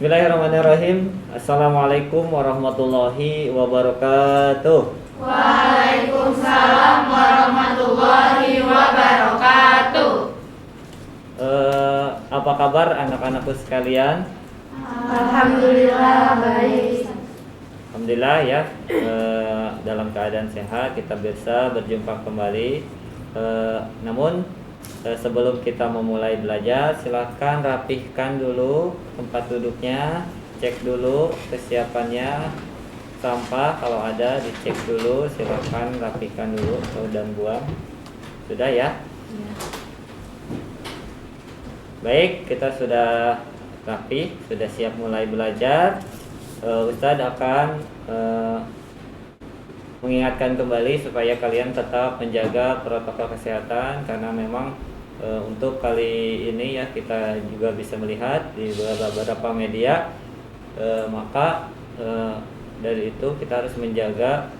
Bismillahirrahmanirrahim. Assalamualaikum warahmatullahi wabarakatuh. Waalaikumsalam warahmatullahi wabarakatuh. Apa kabar anak-anakku sekalian? Alhamdulillah baik. Alhamdulillah ya. Dalam keadaan sehat kita bisa berjumpa kembali. Namun sebelum kita memulai belajar, silakan rapihkan dulu tempat duduknya, cek dulu kesiapannya, sampah kalau ada dicek dulu, silakan rapihkan dulu dan buang. Sudah ya? Baik, kita sudah rapi, sudah siap mulai belajar. Ustadz akan mengingatkan kembali supaya kalian tetap menjaga protokol kesehatan, karena memang untuk kali ini ya kita juga bisa melihat di beberapa media, maka dari itu kita harus menjaga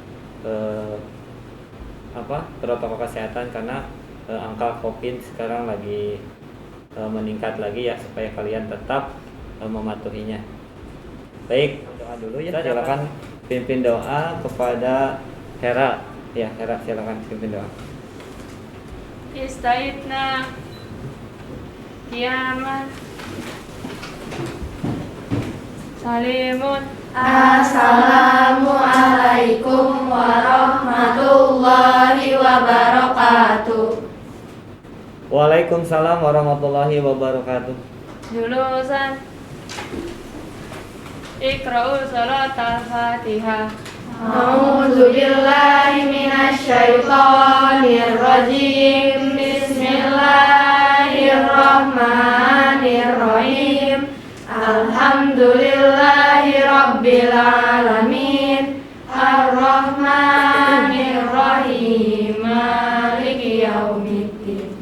protokol kesehatan, karena angka COVID sekarang lagi meningkat lagi ya, supaya kalian tetap mematuhinya. Baik, doa dulu ya. Silakan pimpin doa kepada Hera. Ya, Hera silakan pimpin doa. Istaidna Kiamat Salimun. Assalamualaikum warahmatullahi wabarakatuh. Waalaikumsalam warahmatullahi wabarakatuh. Julusan Iqra'u salat al-Fatihah. A'udzu billahi minasyaitonir rajim. Bismillahirrahmanirrahim. Alhamdulillahi rabbil alamin. Ar-Rahmanir-Rahim. Maliki yaumiddin.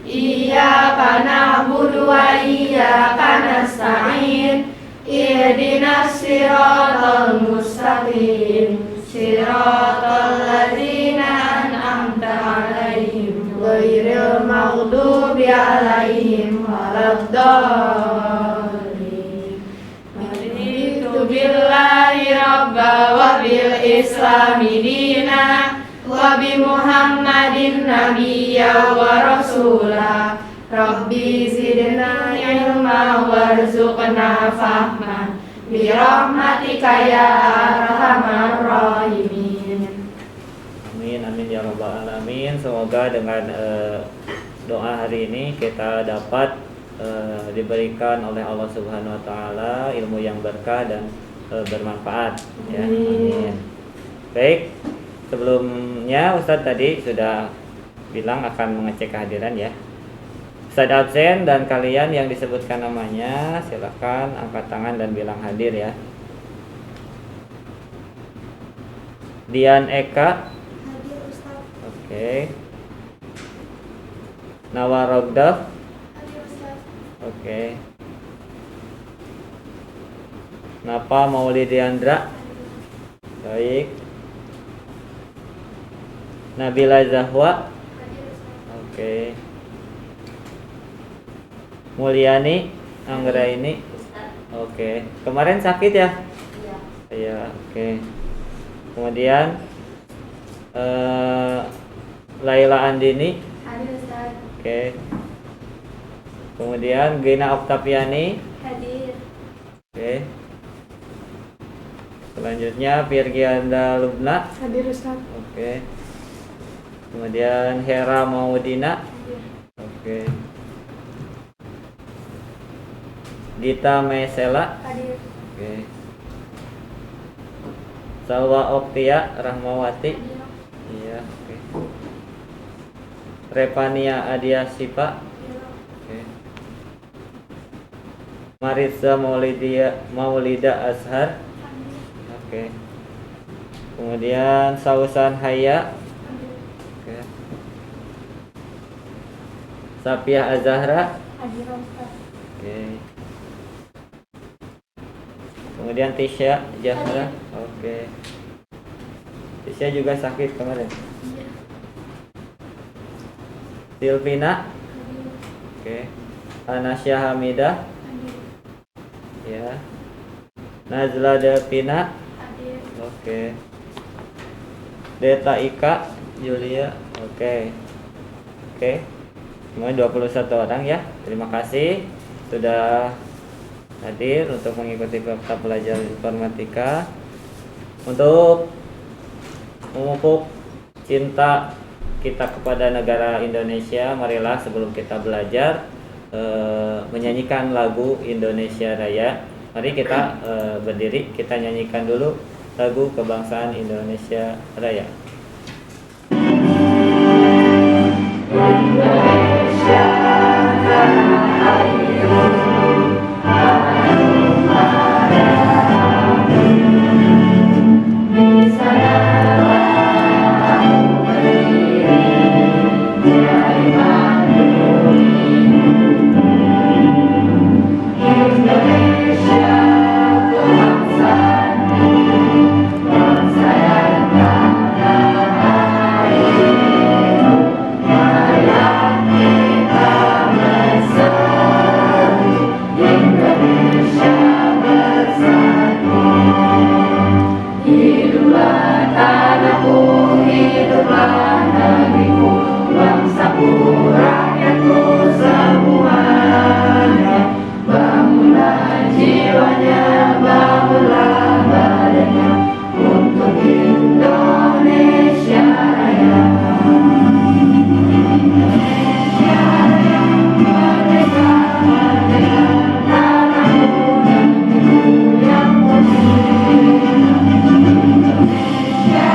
Iyyaka na'budu wa iyyaka nasta'in. Ihdinas siratal mustaqim. Siratal ladzina an'amta 'alaihim ghairil maghdubi 'alaihim waladdallin. Raditu billahi rabba wa bil islami dina wa bi Muhammadin nabiyya wa rasula. Rabbi zidna ilma warzuqna fahma bi rahmatika ya arhamar rahimin. Amin amin ya rabbal alamin. Semoga dengan doa hari ini kita dapat diberikan oleh Allah Subhanahu wa taala ilmu yang berkah dan bermanfaat ya. Amin. Baik, sebelumnya Ustadz tadi sudah bilang akan mengecek kehadiran ya. Ustadz absen dan kalian yang disebutkan namanya silakan angkat tangan dan bilang hadir ya. Dian Eka. Hadir Ustaz. Oke. Nawarogda. Hadir Ustaz. Oke. Napa Maulidiandra. Baik. Nabila Zahwa. Hadir Ustaz. Oke. Mulyani Anggraini. Oke. Kemarin sakit ya? Iya. Iya, oke. Kemudian Laila Andini. Hadir Ustaz. Oke. Kemudian Gina Oktaviani. Hadir. Oke. Selanjutnya Virgianda Lubna. Hadir Ustaz. Oke. Kemudian Hera Maudina. Hadir. Oke. Dita Mesela. Hadir. Oke. Salwa Oktia Rahmawati. Hadir. Iya, oke. Repania Adia Sipa. Oke. Marisa Maulida Azhar. Oke. Kemudian Sausan Haya. Oke. Sapiah Azahra. Hadir Ustaz. Oke. Kemudian Tisha Zahra. Oke. Tisha juga sakit kemarin. Iya. Silvina. Hadir. Oke. Anasya Hamidah. Hadir. Ya. Nazla Devina. Hadir. Oke. Deta Ika Julia. Oke. Oke. Semuanya 21 orang ya. Terima kasih sudah hadir untuk mengikuti mata pelajaran informatika. Untuk memupuk cinta kita kepada negara Indonesia, marilah sebelum kita belajar menyanyikan lagu Indonesia Raya. Mari kita berdiri, kita nyanyikan dulu lagu kebangsaan Indonesia Raya. Indonesia tanah airku, tanah marahku, di sanalah aku berdiri, mulai mandiri. Indonesia kebangsaanku, bangsa dan tanah airku, marilah kita bersatu, Indonesia bersatu. Hiduplah tanahku, hiduplah negeriku, bangsaku, rakyatku semuanya. Bangunlah jiwanya, bangunlah badannya untuk Indonesia Raya. Indonesia Raya, merdeka, merdeka, tanahku, negeriku yang mulia. Indonesia Raya,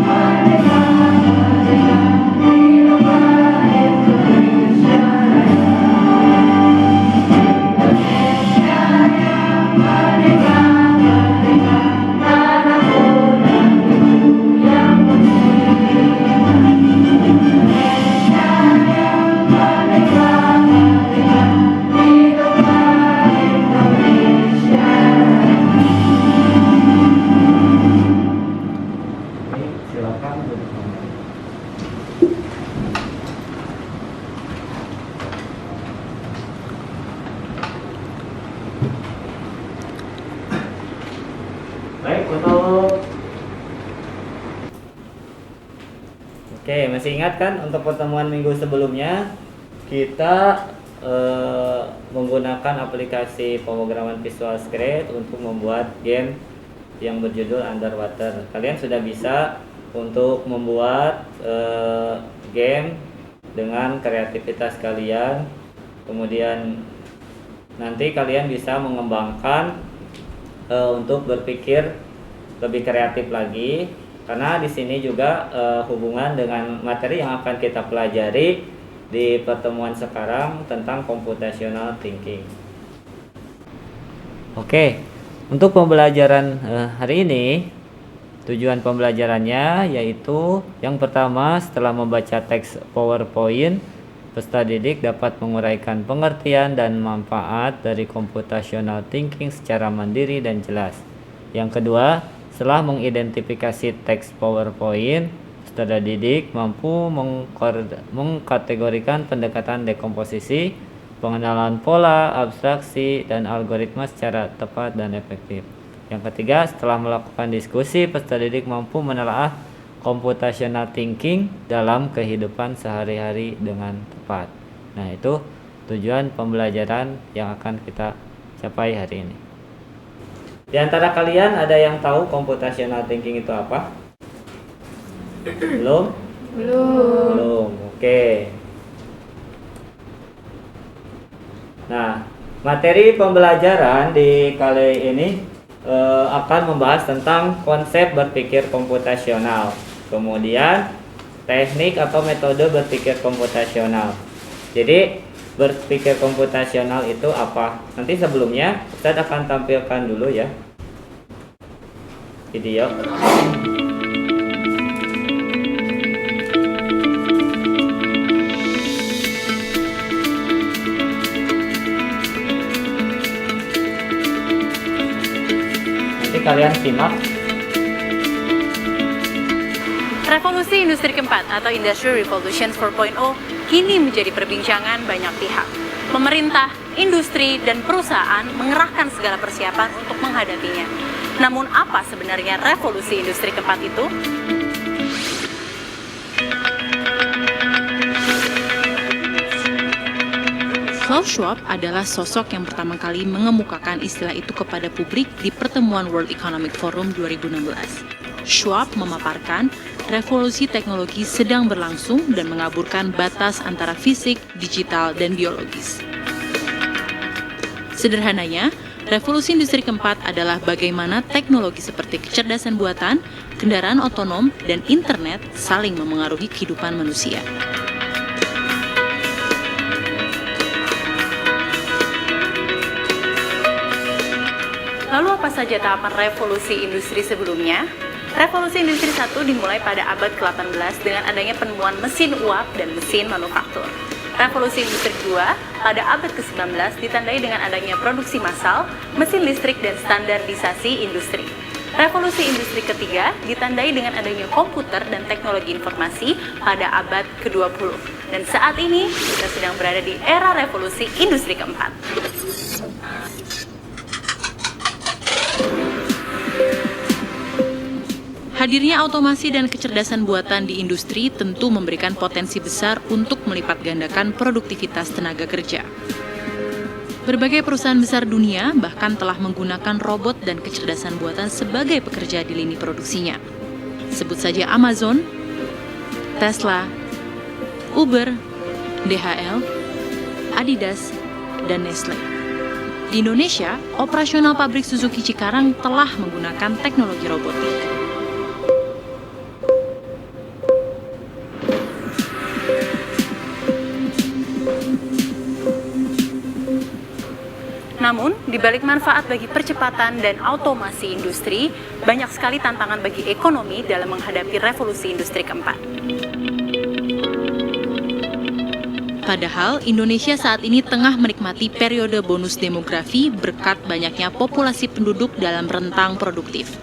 merdeka, merdeka, hiduplah Indonesia Raya. Indonesia Raya, merdeka, merdeka, tanahku, negeriku yang mulia. Indonesia Raya, merdeka, merdeka, hiduplah Indonesia Raya. Silakan duduk. Baik, Oke, masih ingat kan untuk pertemuan minggu sebelumnya kita menggunakan aplikasi pemrograman Visual Script untuk membuat game yang berjudul Underwater. Kalian sudah bisa untuk membuat game dengan kreativitas kalian. Kemudian nanti kalian bisa mengembangkan untuk berpikir lebih kreatif lagi, karena di sini juga hubungan dengan materi yang akan kita pelajari di pertemuan sekarang tentang computational thinking. Oke, untuk pembelajaran hari ini, tujuan pembelajarannya yaitu yang pertama, setelah membaca teks PowerPoint, peserta didik dapat menguraikan pengertian dan manfaat dari computational thinking secara mandiri dan jelas. Yang kedua, setelah mengidentifikasi teks PowerPoint, peserta didik mampu mengkategorikan pendekatan dekomposisi, pengenalan pola, abstraksi, dan algoritma secara tepat dan efektif. Yang ketiga, setelah melakukan diskusi, peserta didik mampu menelaah computational thinking dalam kehidupan sehari-hari dengan tepat. Nah, itu tujuan pembelajaran yang akan kita capai hari ini. Di antara kalian ada yang tahu computational thinking itu apa? Belum? Belum. Oke. Nah, materi pembelajaran di kali ini akan membahas tentang konsep berpikir komputasional, kemudian teknik atau metode berpikir komputasional. Jadi berpikir komputasional itu apa? Nanti sebelumnya saya akan tampilkan dulu ya video. Nanti kalian simak. Revolusi industri keempat atau Industrial Revolution 4.0 kini menjadi perbincangan banyak pihak. Pemerintah, industri, dan perusahaan mengerahkan segala persiapan untuk menghadapinya. Namun apa sebenarnya revolusi industri keempat itu? Klaus Schwab adalah sosok yang pertama kali mengemukakan istilah itu kepada publik di pertemuan World Economic Forum 2016. Schwab memaparkan revolusi teknologi sedang berlangsung dan mengaburkan batas antara fisik, digital, dan biologis. Sederhananya, revolusi industri keempat adalah bagaimana teknologi seperti kecerdasan buatan, kendaraan otonom, dan internet saling memengaruhi kehidupan manusia. Lalu apa saja tahapan revolusi industri sebelumnya? Revolusi industri 1 dimulai pada abad ke-18 dengan adanya penemuan mesin uap dan mesin manufaktur. Revolusi industri 2 pada abad ke-19 ditandai dengan adanya produksi massal, mesin listrik, dan standarisasi industri. Revolusi industri ketiga ditandai dengan adanya komputer dan teknologi informasi pada abad ke-20. Dan saat ini kita sedang berada di era revolusi industri keempat. Hadirnya otomasi dan kecerdasan buatan di industri tentu memberikan potensi besar untuk melipat gandakan produktivitas tenaga kerja. Berbagai perusahaan besar dunia bahkan telah menggunakan robot dan kecerdasan buatan sebagai pekerja di lini produksinya. Sebut saja Amazon, Tesla, Uber, DHL, Adidas, dan Nestle. Di Indonesia, operasional pabrik Suzuki Cikarang telah menggunakan teknologi robotik. Namun, di balik manfaat bagi percepatan dan otomasi industri, banyak sekali tantangan bagi ekonomi dalam menghadapi revolusi industri keempat. Padahal, Indonesia saat ini tengah menikmati periode bonus demografi berkat banyaknya populasi penduduk dalam rentang produktif.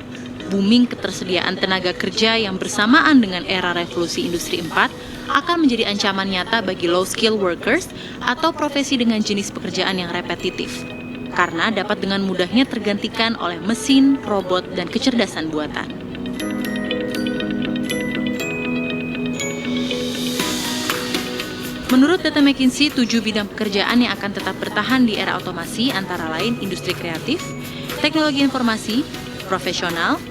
Booming ketersediaan tenaga kerja yang bersamaan dengan era revolusi industri 4 akan menjadi ancaman nyata bagi low-skill workers atau profesi dengan jenis pekerjaan yang repetitif, karena dapat dengan mudahnya tergantikan oleh mesin, robot, dan kecerdasan buatan. Menurut data McKinsey, 7 bidang pekerjaan yang akan tetap bertahan di era otomasi antara lain industri kreatif, teknologi informasi, profesional,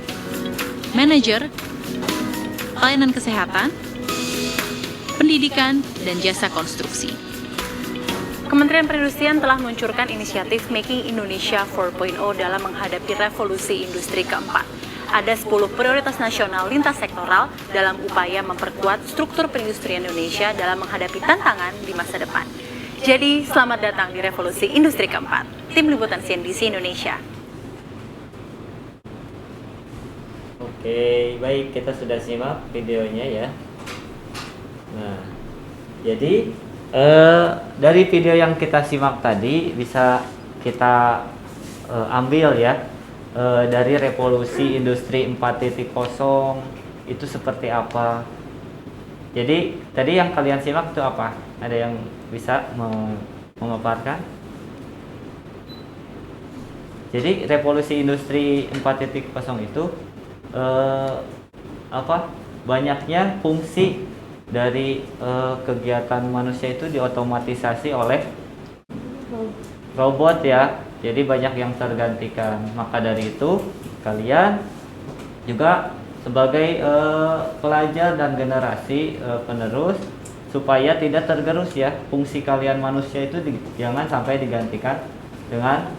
manajer, pelayanan kesehatan, pendidikan, dan jasa konstruksi. Kementerian Perindustrian telah meluncurkan inisiatif Making Indonesia 4.0 dalam menghadapi revolusi industri keempat. Ada 10 prioritas nasional lintas sektoral dalam upaya memperkuat struktur perindustrian Indonesia dalam menghadapi tantangan di masa depan. Jadi, selamat datang di revolusi industri keempat. Tim Liputan CNBC Indonesia. Oke, baik, kita sudah simak videonya ya. Nah, jadi dari video yang kita simak tadi bisa kita ambil ya, dari revolusi industri 4.0 itu seperti apa. Jadi tadi yang kalian simak itu apa? Ada yang bisa memaparkan? Jadi revolusi industri 4.0 itu banyaknya fungsi dari kegiatan manusia itu diotomatisasi oleh robot ya. Jadi banyak yang tergantikan. Maka dari itu kalian juga sebagai pelajar dan generasi penerus supaya tidak tergerus ya, fungsi kalian manusia itu jangan sampai digantikan dengan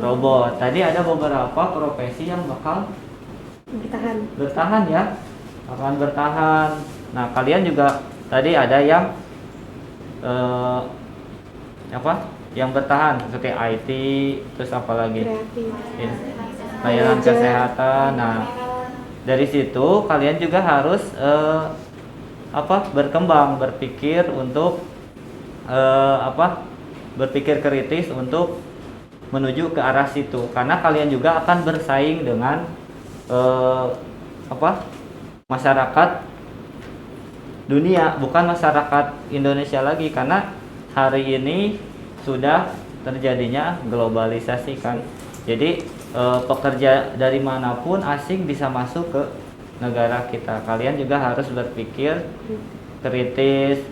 robot. Tadi ada beberapa profesi yang bakal bertahan ya, akan bertahan. Nah, kalian juga tadi ada yang yang bertahan seperti IT, terus apa lagi? Layanan kesehatan. Nah, dari situ kalian juga harus berkembang, berpikir untuk berpikir kritis untuk menuju ke arah situ, karena kalian juga akan bersaing dengan masyarakat dunia, bukan masyarakat Indonesia lagi, karena hari ini sudah terjadinya globalisasi kan. Jadi pekerja dari manapun asing bisa masuk ke negara kita. Kalian juga harus berpikir kritis,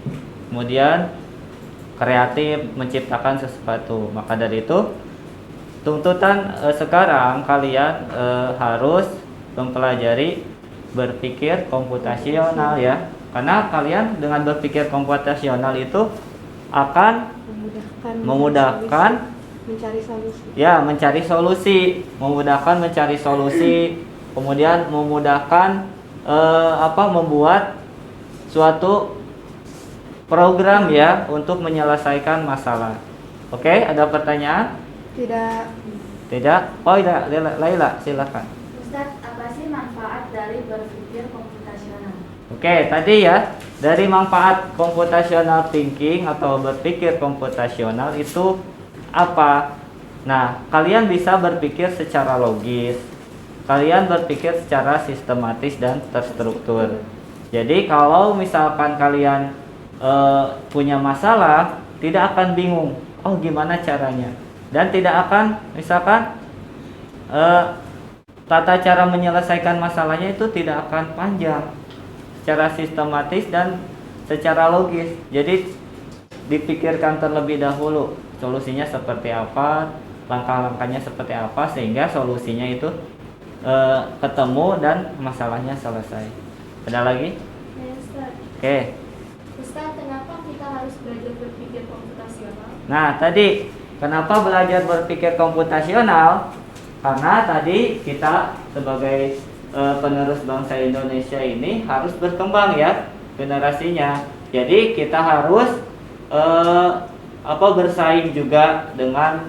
kemudian kreatif, menciptakan sesuatu. Maka dari itu tuntutan sekarang kalian harus mempelajari berpikir komputasional ya. Karena kalian dengan berpikir komputasional itu akan memudahkan mencari solusi, memudahkan mencari solusi, kemudian memudahkan membuat suatu program ya untuk menyelesaikan masalah. Oke, ada pertanyaan? Tidak. Oh, tidak. Laila, silakan. Ustadz, apa sih manfaat dari berpikir komputasional? Oke, tadi ya, dari manfaat computational thinking atau berpikir komputasional itu apa? Nah, kalian bisa berpikir secara logis. Kalian berpikir secara sistematis dan terstruktur. Jadi kalau misalkan kalian punya masalah, tidak akan bingung, oh gimana caranya, dan tidak akan misalkan tata cara menyelesaikan masalahnya itu tidak akan panjang, secara sistematis dan secara logis. Jadi dipikirkan terlebih dahulu solusinya seperti apa, langkah-langkahnya seperti apa, sehingga solusinya itu ketemu dan masalahnya selesai. Ada lagi? Ya, Ustadz. Oke. Ustadz, kenapa kita harus belajar berpikir komputasional? Nah, tadi kenapa belajar berpikir komputasional? Karena tadi kita sebagai penerus bangsa Indonesia ini harus berkembang ya generasinya. Jadi kita harus bersaing juga dengan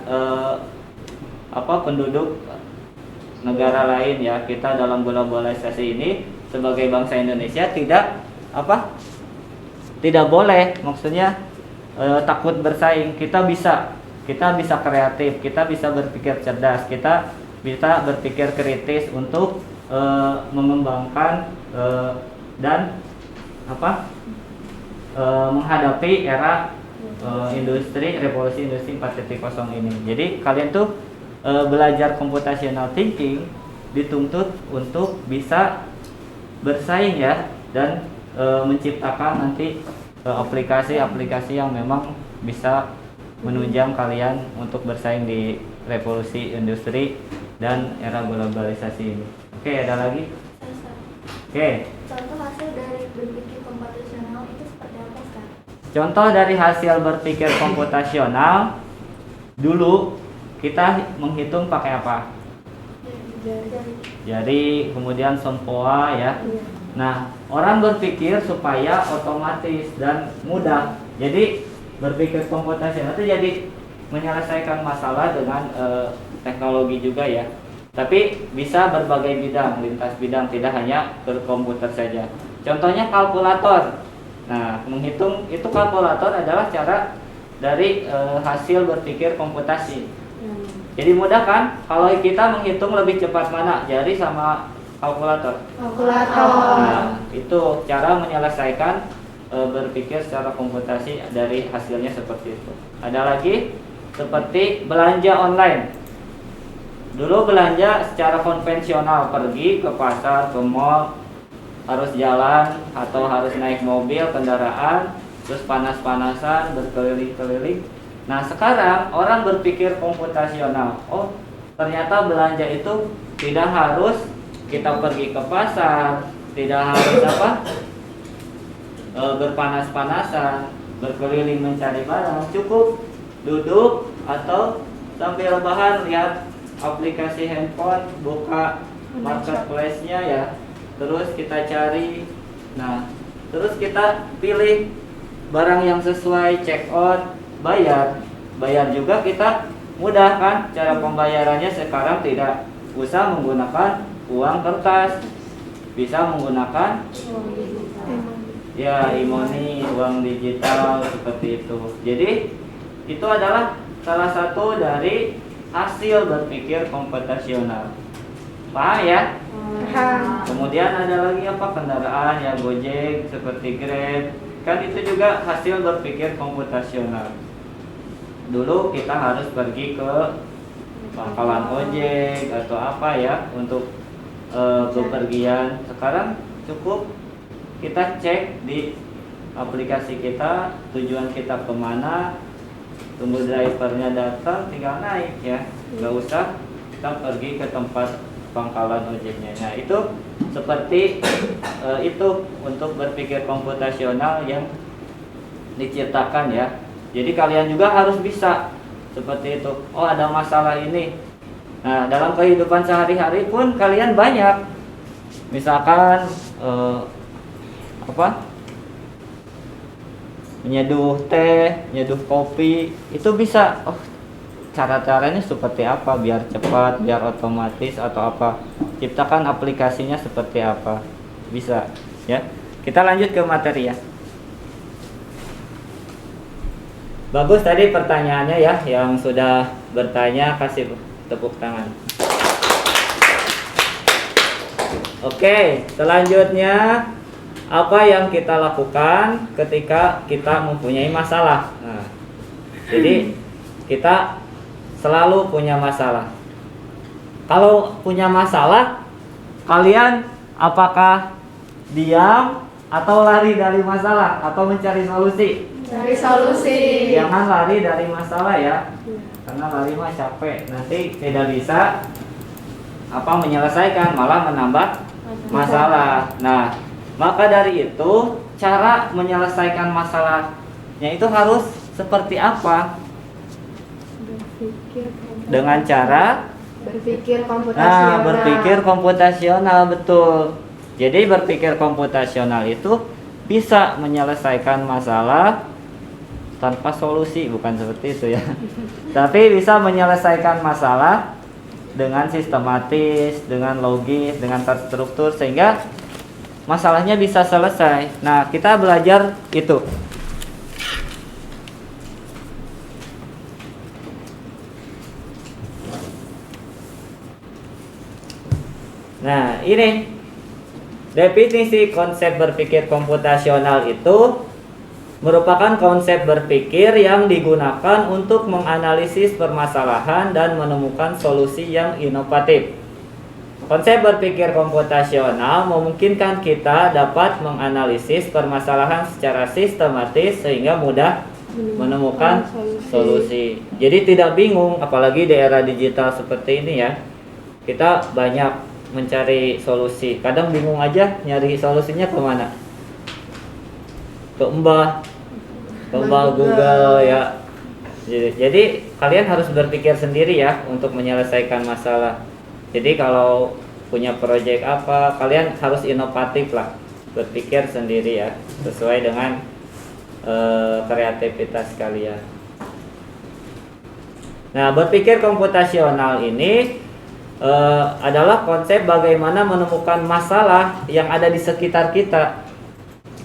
penduduk negara lain ya. Kita dalam globalisasi ini sebagai bangsa Indonesia tidak boleh, maksudnya takut bersaing. Kita bisa kreatif, kita bisa berpikir cerdas, kita bisa berpikir kritis untuk mengembangkan dan menghadapi era revolusi industri 4.0 ini. Jadi kalian tuh belajar computational thinking dituntut untuk bisa bersaing ya, dan menciptakan nanti aplikasi-aplikasi yang memang bisa menunjang kalian untuk bersaing di revolusi industri dan era globalisasi ini. Oke, ada lagi? Oke. Contoh hasil dari berpikir komputasional itu seperti apa, Ustaz? Contoh dari hasil berpikir komputasional, dulu kita menghitung pakai apa? Jari, kemudian sempoa ya. Nah, orang berpikir supaya otomatis dan mudah. Jadi berpikir komputasional itu jadi menyelesaikan masalah dengan teknologi juga ya. Tapi bisa berbagai bidang, lintas bidang, tidak hanya berkomputer saja. Contohnya kalkulator. Nah, menghitung itu kalkulator adalah cara dari hasil berpikir komputasi. Jadi mudah kan? Kalau kita menghitung lebih cepat mana, jari sama kalkulator? Nah, itu cara menyelesaikan berpikir secara komputasi dari hasilnya seperti itu. Ada lagi seperti belanja online. Dulu belanja secara konvensional, pergi ke pasar, ke mall, harus jalan atau harus naik mobil, kendaraan, terus panas-panasan, berkeliling-keliling. Nah, sekarang orang berpikir komputasional. Oh, ternyata belanja itu tidak harus kita pergi ke pasar, tidak harus berpanas-panasan, berkeliling mencari barang. Cukup duduk atau sambil rebahan lihat aplikasi handphone, buka marketplace-nya ya. Terus kita cari. Nah, terus kita pilih barang yang sesuai, check out, bayar juga kita mudah kan. Cara pembayarannya sekarang tidak usah menggunakan uang kertas, bisa menggunakan e-money, uang digital seperti itu. Jadi itu adalah salah satu dari hasil berpikir komputasional. Paham ya? Kemudian ada lagi kendaraan ya, Gojek seperti Grab, kan itu juga hasil berpikir komputasional. dulu kita harus pergi ke pangkalan ojek atau apa ya untuk bepergian. Sekarang cukup kita cek di aplikasi kita tujuan kita kemana, tunggu drivernya datang, tinggal naik ya, nggak usah kita pergi ke tempat pangkalan ojeknya. Nah itu seperti itu untuk berpikir komputasional yang diciptakan ya. Jadi kalian juga harus bisa seperti itu. Oh ada masalah ini. Nah dalam kehidupan sehari-hari pun kalian banyak. Misalkan menyeduh teh, menyeduh kopi, itu bisa. Oh cara-caranya seperti apa biar cepat, biar otomatis atau apa. Ciptakan aplikasinya seperti apa. Bisa ya. Kita lanjut ke materi ya. Bagus tadi pertanyaannya ya, yang sudah bertanya kasih tepuk tangan. Oke, selanjutnya apa yang kita lakukan ketika kita mempunyai masalah? Nah, jadi kita selalu punya masalah. Kalau punya masalah, kalian apakah diam atau lari dari masalah atau mencari solusi? Cari solusi. Jangan lari dari masalah ya, karena lari mah capek, nanti tidak bisa menyelesaikan, malah menambah masalah. Nah, maka dari itu cara menyelesaikan masalahnya itu harus seperti apa? Dengan cara berpikir komputasional. Berpikir komputasional, betul. Jadi berpikir komputasional itu bisa menyelesaikan masalah tanpa solusi, bukan seperti itu ya. Tapi bisa menyelesaikan masalah dengan sistematis, dengan logis, dengan terstruktur sehingga masalahnya bisa selesai. Nah, kita belajar itu. Nah, ini definisi konsep berpikir komputasional itu merupakan konsep berpikir yang digunakan untuk menganalisis permasalahan dan menemukan solusi yang inovatif. Konsep berpikir komputasional memungkinkan kita dapat menganalisis permasalahan secara sistematis sehingga mudah menemukan solusi. Jadi tidak bingung, apalagi di era digital seperti ini ya. Kita banyak mencari solusi, kadang bingung aja nyari solusinya kemana. Ke Mbah Google ya. Jadi kalian harus berpikir sendiri ya untuk menyelesaikan masalah. Jadi kalau punya proyek apa, kalian harus inovatif lah, berpikir sendiri ya, sesuai dengan kreativitas kalian. Nah, berpikir komputasional ini adalah konsep bagaimana menemukan masalah yang ada di sekitar kita.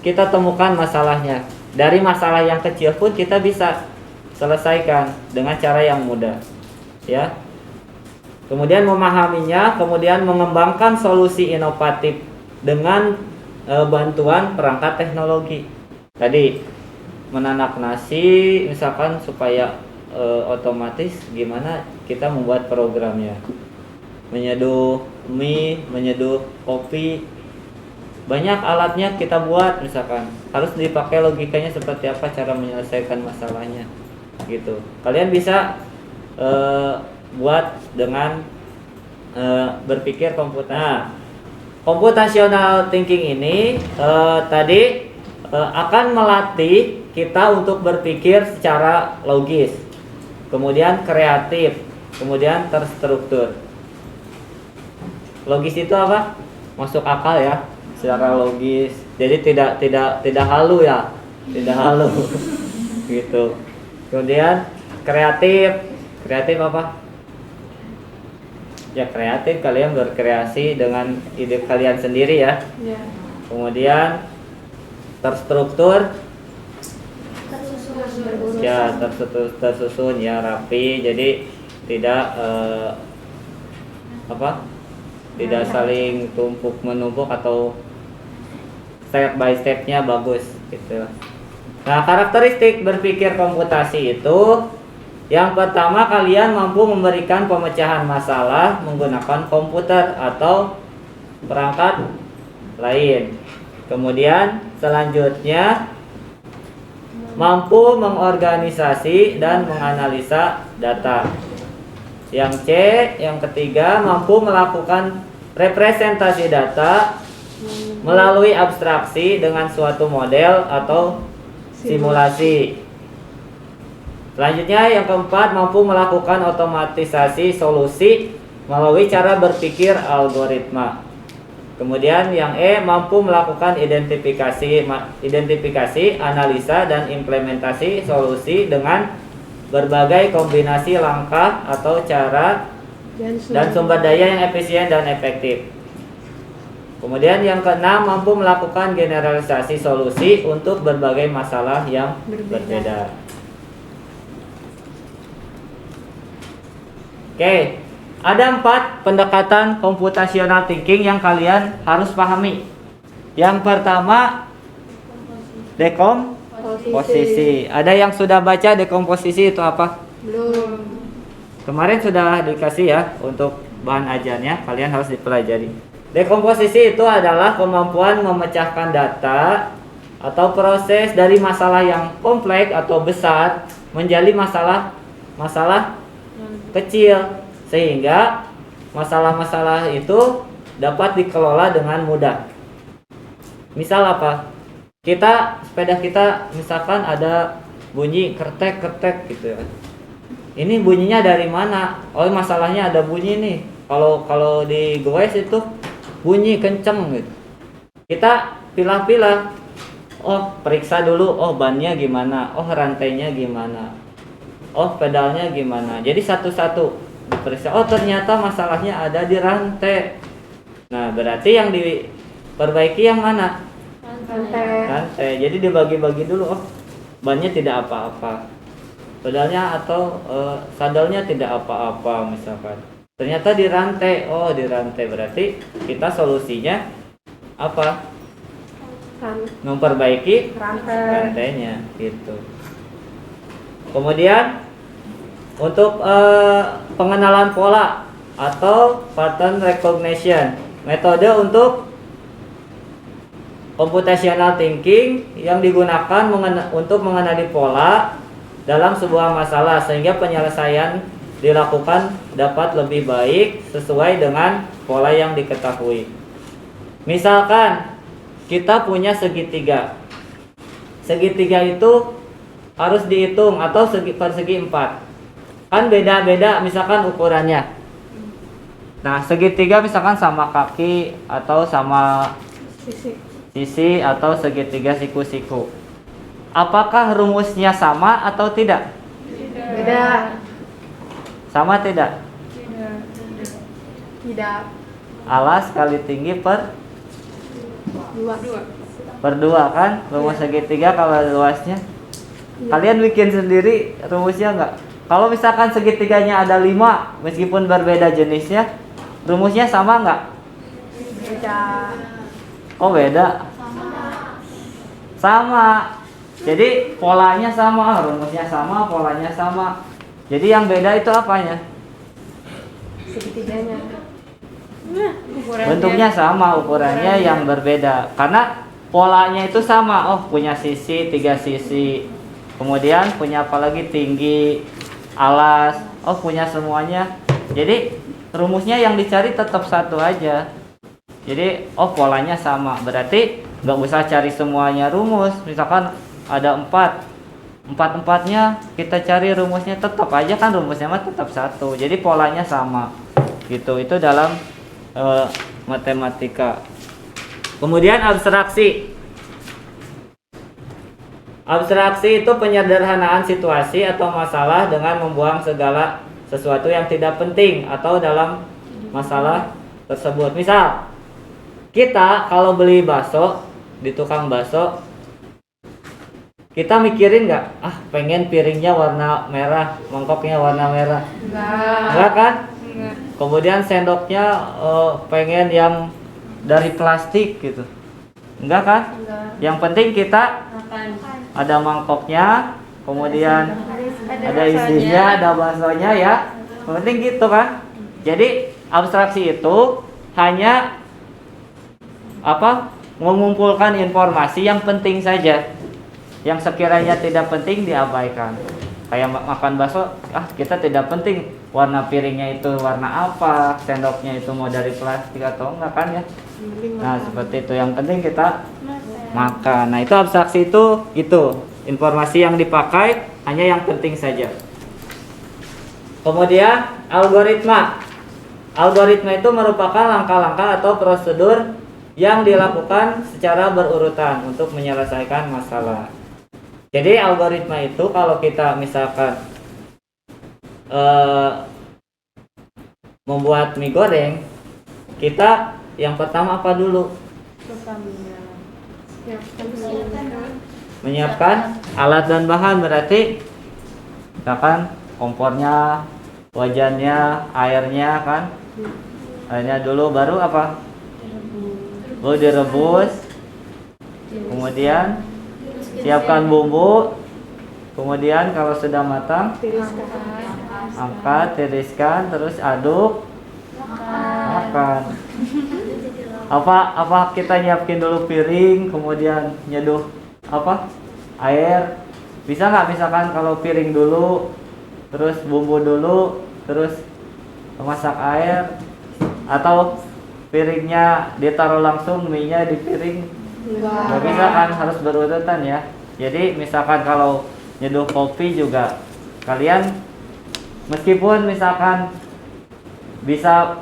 Kita temukan masalahnya. Dari masalah yang kecil pun kita bisa selesaikan dengan cara yang mudah. Ya. Kemudian memahaminya, kemudian mengembangkan solusi inovatif dengan bantuan perangkat teknologi. Tadi menanak nasi misalkan supaya otomatis, gimana kita membuat programnya. Menyeduh mie, menyeduh kopi, banyak alatnya kita buat, misalkan harus dipakai logikanya seperti apa cara menyelesaikan masalahnya gitu. Kalian bisa buat dengan berpikir computational thinking ini tadi akan melatih kita untuk berpikir secara logis, kemudian kreatif, kemudian terstruktur. Logis itu apa? Masuk akal ya, secara logis. Jadi tidak halu ya, tidak halu gitu. Kemudian kreatif apa? Ya ya kalian berkreasi dengan ide kalian sendiri ya. Kemudian terstruktur, ya tersusun ya, rapi. Jadi tidak tidak saling tumpuk menumpuk atau step by stepnya bagus gitu. Nah, karakteristik berpikir komputasi itu Yang pertama, kalian mampu memberikan pemecahan masalah menggunakan komputer atau perangkat lain. Kemudian selanjutnya mampu mengorganisasi dan menganalisa data. Yang C, yang ketiga, mampu melakukan representasi data melalui abstraksi dengan suatu model atau simulasi. Selanjutnya yang keempat, mampu melakukan otomatisasi solusi melalui cara berpikir algoritma. Kemudian yang E, mampu melakukan identifikasi, analisa dan implementasi solusi dengan berbagai kombinasi langkah atau cara dan sumber daya yang efisien dan efektif. Kemudian yang keenam, mampu melakukan generalisasi solusi untuk berbagai masalah yang berbeda. Oke, ada 4 pendekatan computational thinking yang kalian harus pahami. Yang pertama, dekomposisi. Ada yang sudah baca dekomposisi itu apa? Belum. Kemarin sudah dikasih ya untuk bahan ajarnya, kalian harus dipelajari. Dekomposisi itu adalah kemampuan memecahkan data atau proses dari masalah yang kompleks atau besar menjadi masalah kecil, sehingga masalah-masalah itu dapat dikelola dengan mudah. Misal apa? Sepeda kita misalkan ada bunyi kertek gitu ya. Ini bunyinya dari mana? Oh, masalahnya ada bunyi nih. Kalau di goes itu bunyi kenceng gitu. Kita pilah-pilah. Oh, periksa dulu. Oh, bannya gimana? Oh, rantainya gimana? Oh, pedalnya gimana? Jadi satu-satu diperiksa. Oh, ternyata masalahnya ada di rantai. Nah, berarti yang diperbaiki yang mana? Rantai. Jadi dibagi-bagi dulu. Oh, bannya tidak apa-apa. Pedalnya atau sadelnya tidak apa-apa misalkan. Ternyata di rantai. Oh, di rantai. Berarti kita solusinya apa? Memperbaiki rantainya gitu. Kemudian untuk pengenalan pola atau pattern recognition, metode untuk computational thinking yang digunakan untuk mengenali pola dalam sebuah masalah sehingga penyelesaian dilakukan dapat lebih baik sesuai dengan pola yang diketahui. Misalkan kita punya segitiga. Segitiga itu harus dihitung atau persegi 4. Kan beda-beda misalkan ukurannya. Nah, segitiga misalkan sama kaki atau sama sisi atau segitiga siku-siku. Apakah rumusnya sama atau tidak? Beda. Sama tidak? Tidak. Alas kali tinggi per 2 kan? Rumus segitiga kalau luasnya. Kalian bikin sendiri rumusnya enggak? Kalau misalkan segitiganya ada 5, meskipun berbeda jenisnya, rumusnya sama enggak? Beda. Oh, beda. Sama. Jadi polanya sama, rumusnya sama, polanya sama. Jadi yang beda itu apanya? Segitiganya. Bentuknya sama, ukurannya yang berbeda. Karena polanya itu sama. Oh, punya sisi, 3 sisi. Kemudian punya apa lagi? Tinggi, alas. Oh, punya semuanya. Jadi rumusnya yang dicari tetap satu aja. Jadi polanya sama. Berarti nggak usah cari semuanya rumus. Misalkan ada 4-empatnya kita cari rumusnya, tetap aja kan rumusnya mah tetap satu. Jadi polanya sama. Gitu. Itu dalam matematika. Kemudian abstraksi. Abstraksi itu penyederhanaan situasi atau masalah dengan membuang segala sesuatu yang tidak penting atau dalam masalah tersebut. Misal, kita kalau beli bakso di tukang bakso, kita mikirin nggak? Pengen piringnya warna merah, mangkoknya warna merah. Enggak kan? Enggak. Kemudian sendoknya pengen yang dari plastik gitu. Enggak kan? Enggak. Yang penting kita Makan. ada mangkoknya, kemudian ada isinya, ada baksonya ya. Yang penting gitu kan. Jadi abstraksi itu hanya mengumpulkan informasi yang penting saja. Yang sekiranya tidak penting diabaikan. Kayak makan bakso, kita tidak penting warna piringnya itu warna apa, sendoknya itu mau dari plastik atau enggak kan ya. Nah, seperti itu. Yang penting kita makan. Nah, itu abstraksi itu informasi yang dipakai hanya yang penting saja. Kemudian algoritma. Algoritma itu merupakan langkah-langkah atau prosedur yang dilakukan secara berurutan untuk menyelesaikan masalah. Jadi algoritma itu kalau kita misalkan membuat mie goreng, kita yang pertama apa dulu? Menyiapkan alat dan bahan, berarti misalkan kompornya, wajannya, airnya kan. Airnya dulu, baru apa? Baru direbus. Kemudian siapkan bumbu. Kemudian kalau sudah matang, angkat, tiriskan, terus aduk, makan. Apa kita nyiapin dulu piring, kemudian nyeduh air. Bisa nggak misalkan kalau piring dulu, terus bumbu dulu, terus masak air, atau piringnya ditaruh langsung, mie-nya di piring? Nggak bisa kan, harus berurutan ya. Jadi misalkan kalau nyeduh kopi juga, kalian meskipun misalkan bisa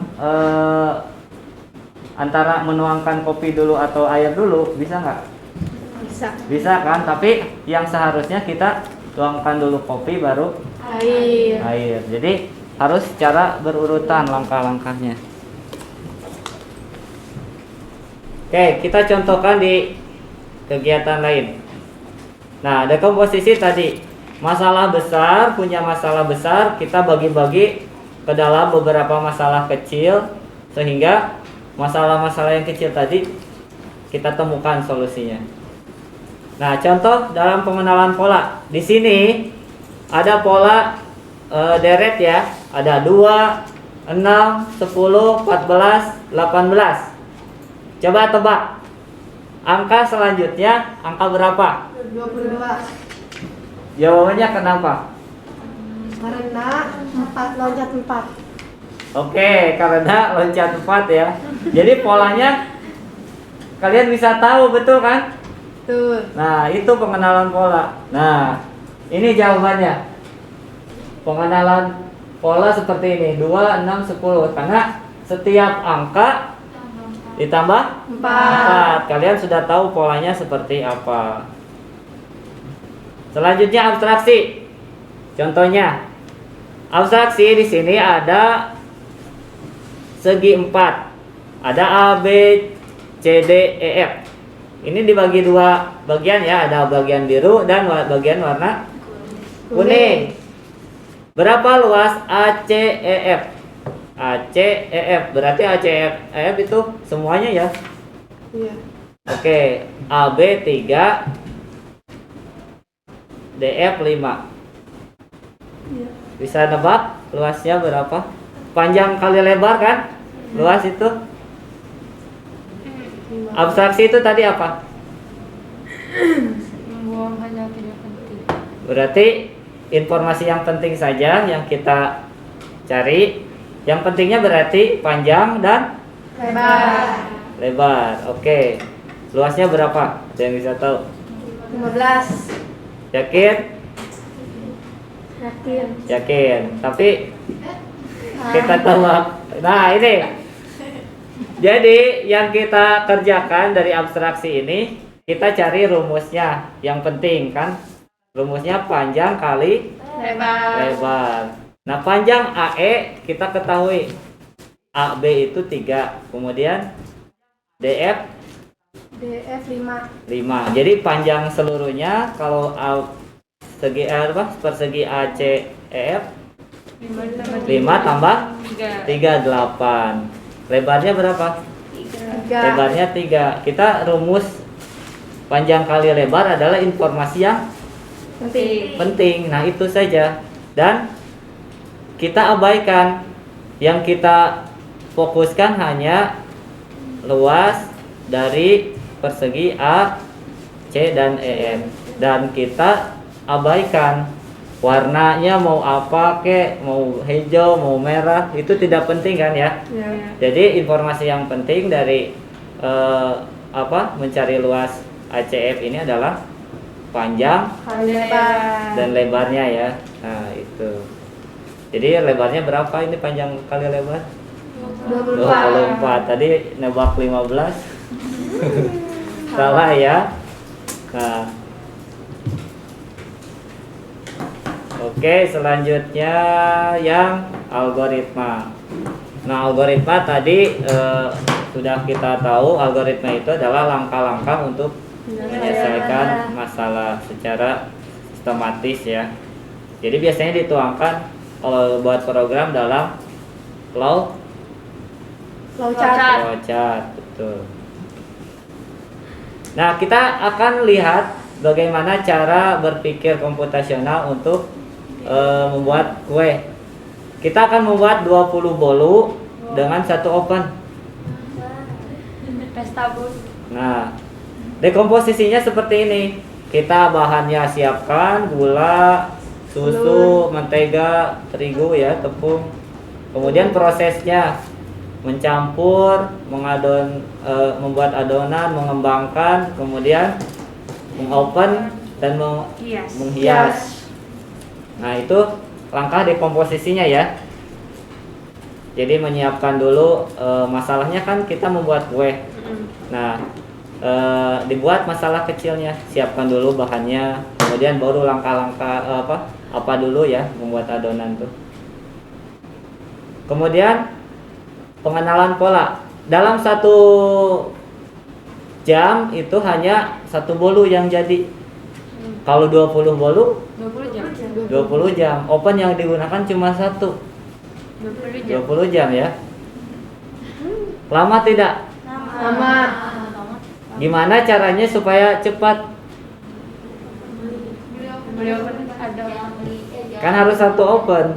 antara menuangkan kopi dulu atau air dulu, bisa nggak? Bisa kan, tapi yang seharusnya kita tuangkan dulu kopi baru air. Jadi harus secara berurutan langkah-langkahnya. Oke, kita contohkan di kegiatan lain. Nah, dekomposisi tadi, masalah besar, punya masalah besar, kita bagi-bagi ke dalam beberapa masalah kecil, sehingga masalah-masalah yang kecil tadi kita temukan solusinya. Nah, contoh dalam pengenalan pola. Di sini ada pola deret ya. Ada 2, 6, 10, 14, 18. Coba tebak. Angka selanjutnya angka berapa? 22. Jawabannya kenapa? Karena 4 loncat 4. Oke, karena loncat 4 ya. Jadi polanya kalian bisa tahu, betul kan? Betul. Nah, itu pengenalan pola. Nah, ini jawabannya. Pengenalan pola seperti ini, 2, 6, 10. Karena setiap angka ditambah 4. Kalian sudah tahu polanya seperti apa. Selanjutnya abstraksi. Contohnya, abstraksi di sini ada segi 4. Ada A, B, C, D, E, F. Ini dibagi 2 bagian ya, ada bagian biru dan bagian warna kuning. Berapa luas ACEF? ACEF berarti ACEF itu semuanya ya? Iya. Oke, AB 3, DF 5. Iya. Bisa nebak luasnya berapa? Panjang kali lebar kan? Luas itu. Abstraksi itu tadi apa? Membuang hanya tidak penting. Berarti informasi yang penting saja yang kita cari. Yang pentingnya berarti panjang dan lebar. Oke. Luasnya berapa? Ada yang bisa tahu? 15. Yakin? Yakin. Yakin. Tapi kita tebak. Nah, ini. Jadi yang kita kerjakan dari abstraksi ini, kita cari rumusnya. Yang penting kan, rumusnya panjang kali lebar. Nah, panjang AE kita ketahui, AB itu 3, kemudian DF 5. Jadi panjang seluruhnya kalau persegi ACEF 5 tambah 3, 8. Lebarnya berapa? 3. Lebarnya 3. Kita rumus panjang kali lebar adalah informasi yang penting. Nah, itu saja. Dan kita abaikan, yang kita fokuskan hanya luas dari persegi A, C, dan EM. Dan kita abaikan warnanya mau apa kek, mau hijau, mau merah, itu tidak penting kan ya. Jadi informasi yang penting dari mencari luas ACF ini adalah panjang dan lebarnya ya. Nah, itu. Jadi lebarnya berapa ini, panjang kali lebar? 24. Tadi nebak 15. Salah ya. Nah. Oke, selanjutnya yang algoritma. Nah, algoritma tadi sudah kita tahu, algoritma itu adalah langkah-langkah untuk menyelesaikan masalah secara sistematis ya. Jadi biasanya dituangkan kalau buat program dalam flowchart, betul. Nah, kita akan lihat bagaimana cara berpikir komputasional untuk membuat kue. Kita akan membuat 20 bolu dengan satu oven. Nah, dekomposisinya seperti ini. Kita bahannya siapkan gula, susu, mentega, terigu ya, tepung. Kemudian prosesnya mencampur, membuat adonan, mengembangkan, kemudian mengopen dan menghias. Nah, itu langkah dekomposisinya ya. Jadi menyiapkan dulu, masalahnya kan kita membuat kue. Nah, dibuat masalah kecilnya, siapkan dulu bahannya, kemudian baru langkah-langkah apa dulu ya membuat adonan tuh. Kemudian pengenalan pola. Dalam 1 jam itu hanya 1 bolu yang jadi. Kalau 20 bolu 20 jam. Oven yang digunakan cuma 1. 20 jam ya. Lama tidak? Lama. Gimana caranya supaya cepat? Kan harus 1 oven.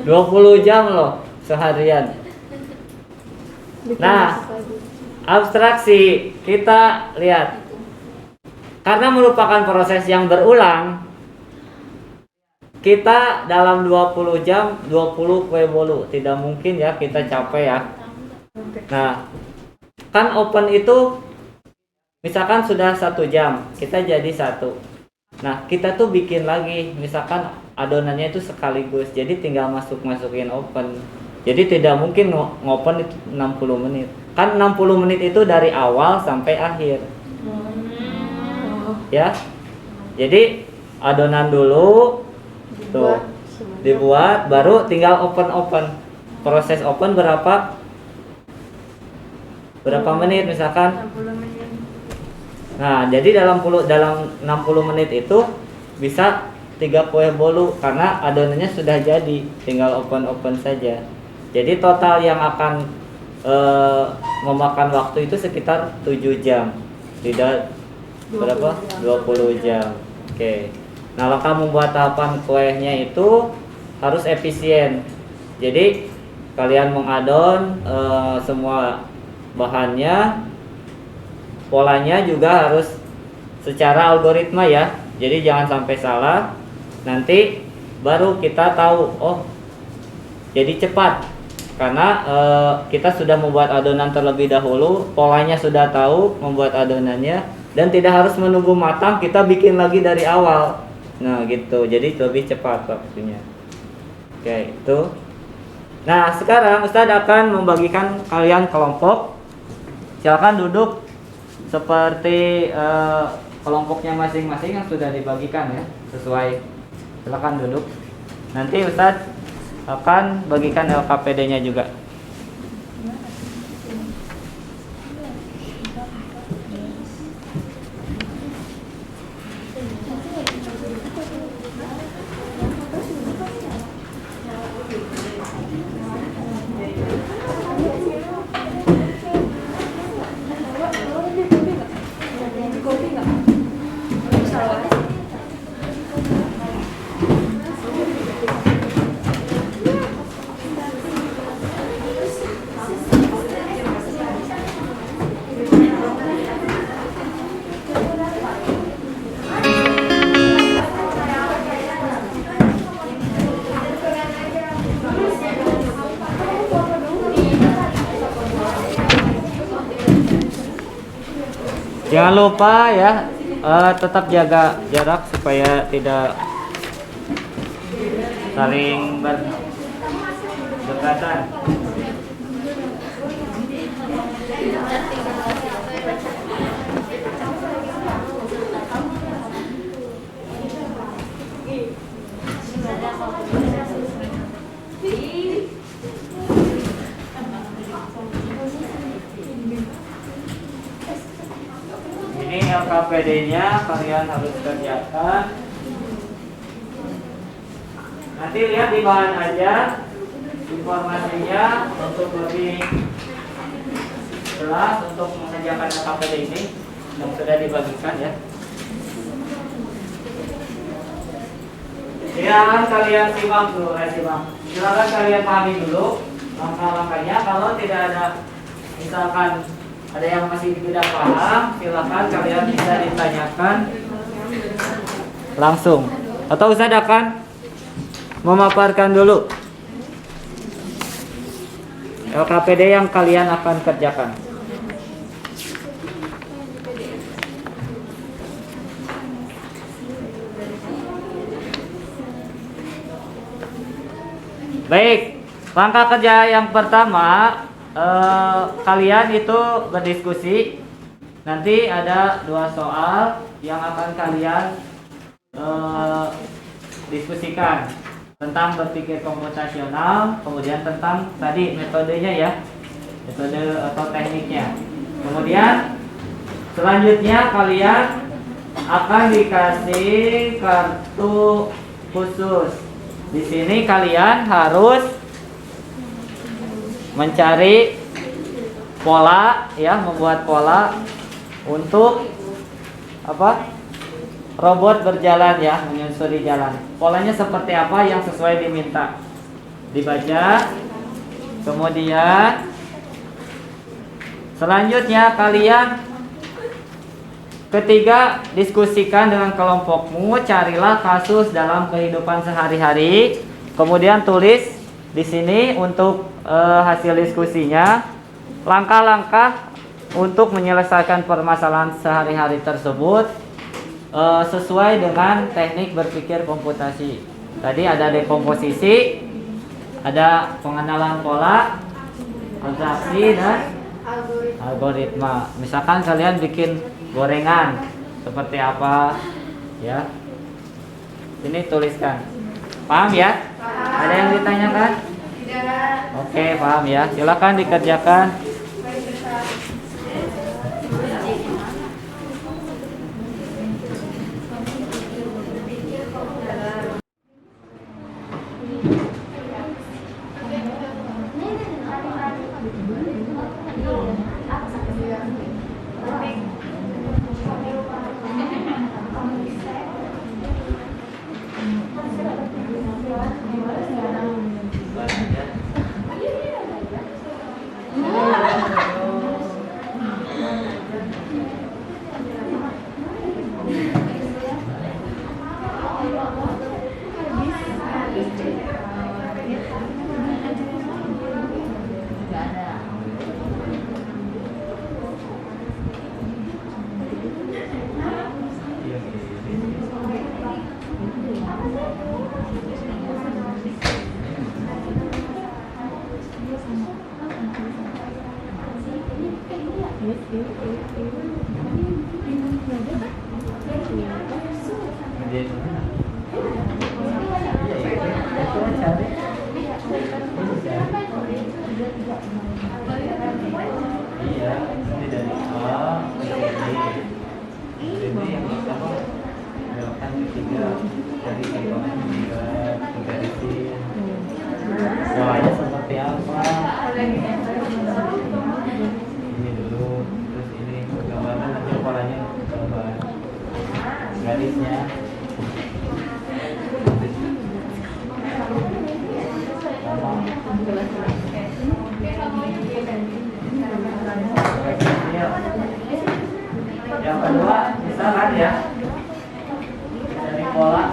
20 jam loh seharian. Nah, abstraksi kita lihat. Karena merupakan proses yang berulang, kita dalam 20 jam 20 kue bolu. Tidak mungkin ya kita capek ya. Nah, kan oven itu misalkan sudah 1 jam, kita jadi 1. Nah, kita tuh bikin lagi, misalkan adonannya itu sekaligus, jadi tinggal masukin oven. Jadi tidak mungkin ngopen itu 60 menit. Kan 60 menit itu dari awal sampai akhir. Ya. Jadi adonan dulu tuh dibuat, baru tinggal open. Proses open berapa menit misalkan? 60 menit. Nah, jadi dalam 60 menit itu bisa 3 kue bolu karena adonannya sudah jadi, tinggal open saja. Jadi total yang akan memakan waktu itu sekitar 7 jam. Tidak berapa? 20 jam. Oke. Nah, langkah membuat tahapan kuenya itu harus efisien. Jadi kalian mengadon semua bahannya, polanya juga harus secara algoritma ya. Jadi jangan sampai salah. Nanti baru kita tahu, oh jadi cepat karena kita sudah membuat adonan terlebih dahulu, polanya sudah tahu membuat adonannya, dan tidak harus menunggu matang, kita bikin lagi dari awal. Nah gitu, jadi lebih cepat waktunya. Oke, itu. Nah, sekarang Ustadz akan membagikan kalian kelompok. Silakan duduk seperti kelompoknya masing-masing yang sudah dibagikan ya, sesuai. Silakan duduk. Nanti Ustadz akan bagikan LKPD-nya juga. Jangan lupa ya, tetap jaga jarak supaya tidak saling berdekatan. Ini LKPD-nya kalian harus kerjakan. Nanti lihat di bahan aja informasinya untuk lebih jelas untuk mengerjakan LKPD ini yang sudah dibagikan ya. Silakan kalian simak dulu, silakan kalian pahami dulu langkah-langkahnya. Kalau tidak ada, misalkan ada yang masih tidak paham, silakan kalian bisa ditanyakan langsung. Atau Ustaz akan memaparkan dulu LKPD yang kalian akan kerjakan. Baik, langkah kerja yang pertama, kalian itu berdiskusi. Nanti ada 2 soal yang akan kalian diskusikan tentang berpikir komputasional, kemudian tentang tadi metodenya ya, metode atau tekniknya. Kemudian selanjutnya kalian akan dikasih kartu khusus. Di sini kalian harus mencari pola ya, membuat pola untuk apa? Robot berjalan ya, menyusuri jalan. Polanya seperti apa yang sesuai diminta. Dibaca. Kemudian selanjutnya kalian ketiga, diskusikan dengan kelompokmu, carilah kasus dalam kehidupan sehari-hari. Kemudian tulis di sini untuk hasil diskusinya, langkah-langkah untuk menyelesaikan permasalahan sehari-hari tersebut sesuai dengan teknik berpikir komputasi. Tadi ada dekomposisi, ada pengenalan pola, abstraksi dan algoritma. Misalkan kalian bikin gorengan seperti apa ya, ini tuliskan. Paham ya? Ada yang ditanyakan? Oke, paham ya. Silakan dikerjakan. Iya, ini dari A ke B. Ini yang pertama belokkan ketiga dari kantong ketiga ke garisin. Polanya seperti apa? Ini dulu, terus ini gambarnya nanti polanya gambar garisnya. Yang kedua, misalkan ya, dari pola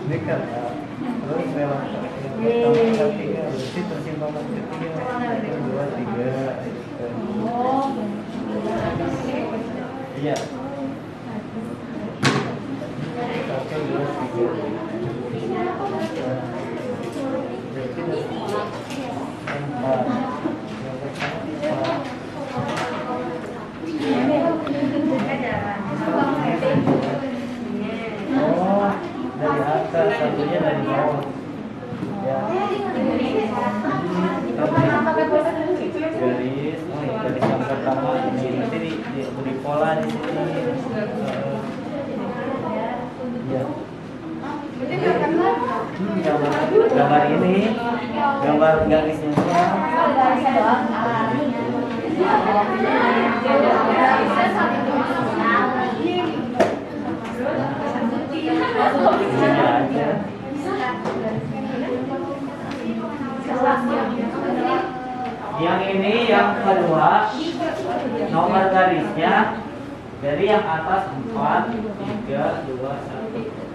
dekat ya. Terus lewat tanggal 3 berarti persimpangan ketiga 1, 2, 3 iya 1, 2, 3 berarti 4 oh dari atas satunya dari bawah ya garis garis yang pertama ini nanti diberi pola di sini ya gambar ini gambar garisnya yang ini yang kedua nomor garisnya dari yang atas 4, 3, 2, 1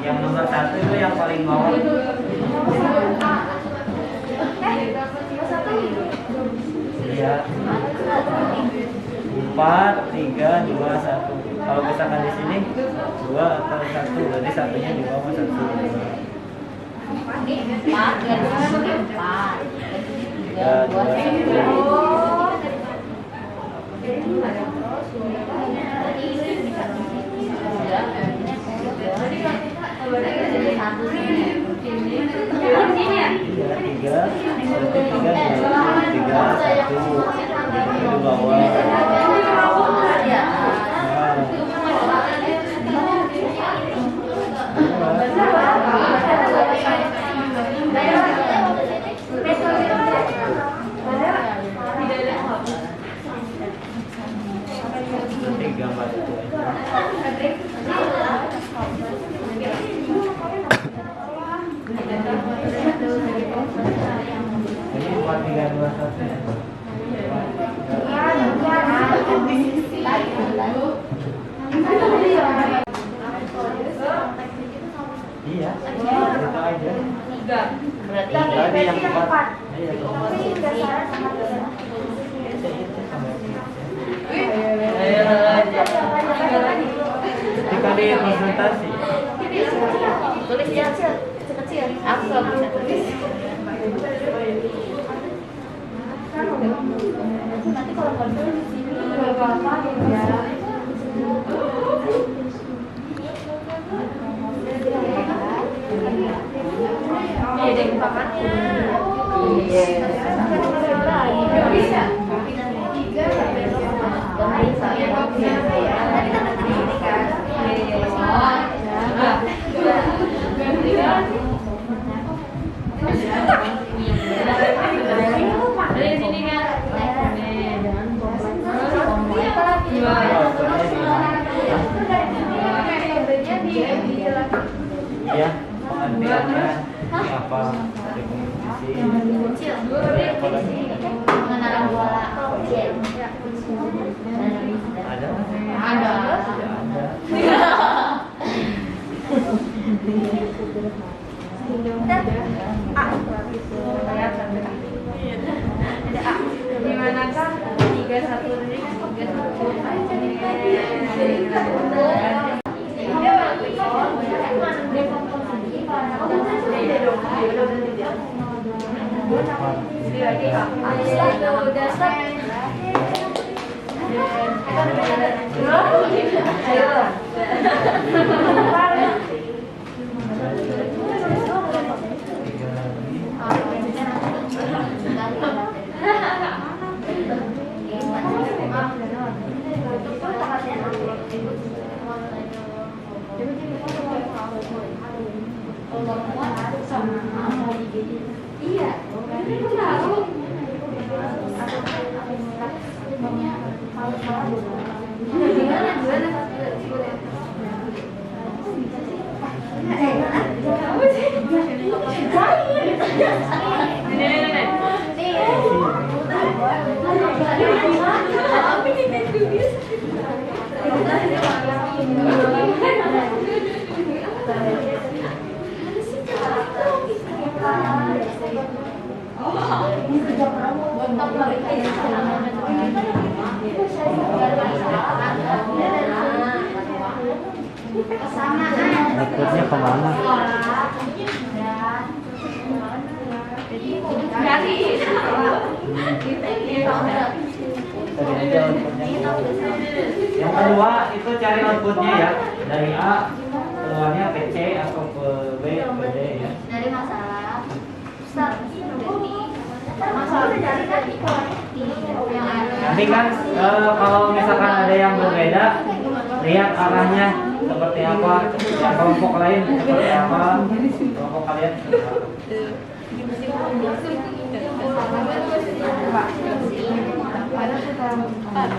yang nomor 1 itu yang paling bawah ya 4, 3, 2, 1 kalau misalkan di sini 2 atau 1 berarti satunya di bawah 1 3, gambar itu ini 4, 3, 2, 1 iya itu aja 3 berarti yang 4 ketika di presentasi tulis yang kecil aku nggak bisa tulis nanti kalau nggak tulis di sini nggak apa-apa ya iya deh pamannya iya bisa ya pengertiannya apa definisi mengenal bola ada dimanakah 3, iya Outputnya kemana? Tadi aja outputnya. Yang kedua itu cari outputnya ya, dari A keluarnya ke C atau ke B ke D ya. Dari masalah. Masalah dari yang ada. Nanti kan kalau misalkan ada yang berbeda, lihat arahnya seperti apa, yang kelompok lain seperti apa, kelompok kalian seperti apa. Ada putaran empat.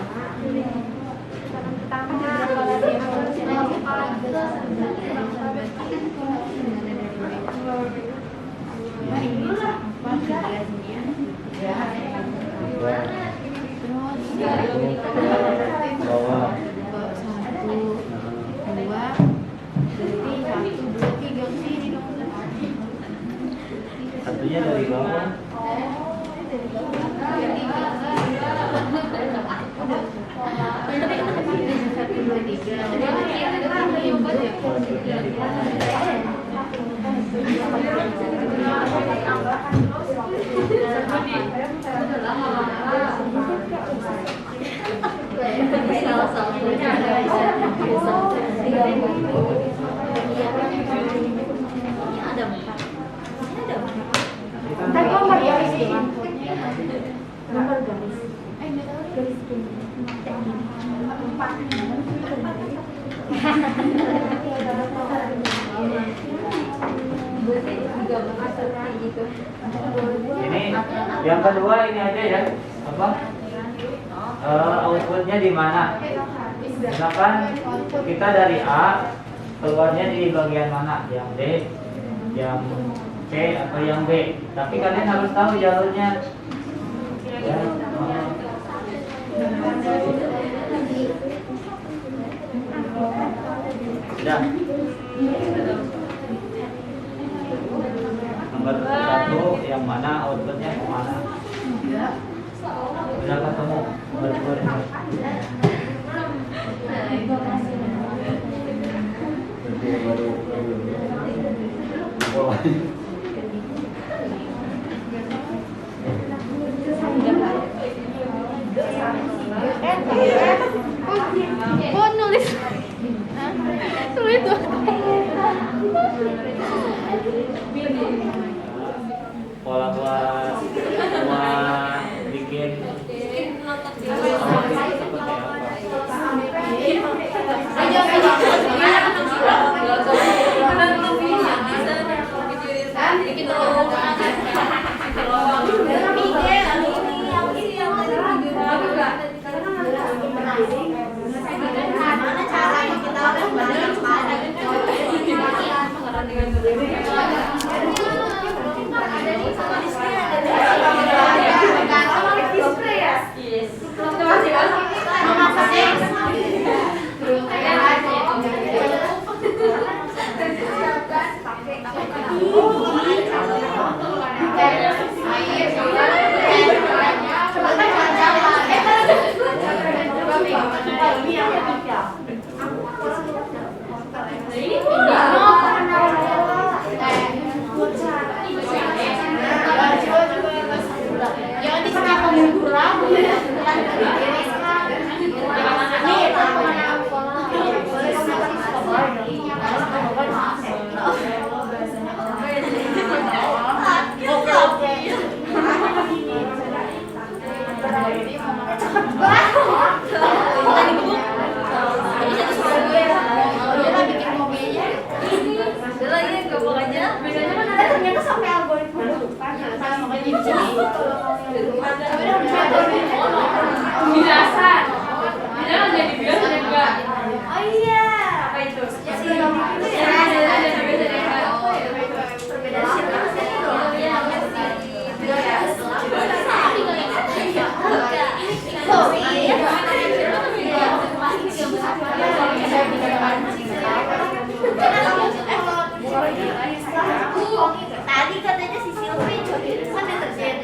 Bawah. Satunya dari bawah. Ini yang kedua ini aja ya, apa? Outputnya di mana? Misalkan kita dari A keluarnya di bagian mana? Yang D, yang C atau yang B. Tapi kalian harus tahu jalurnya. Ya. Sudah. Nomor 1 yang mana outputnya kemana? Sudah ketemu berkurang. Oh nulis. Tulis tuh. Pola buat bikin seperti Tadi katanya si Silvi kan deterjen.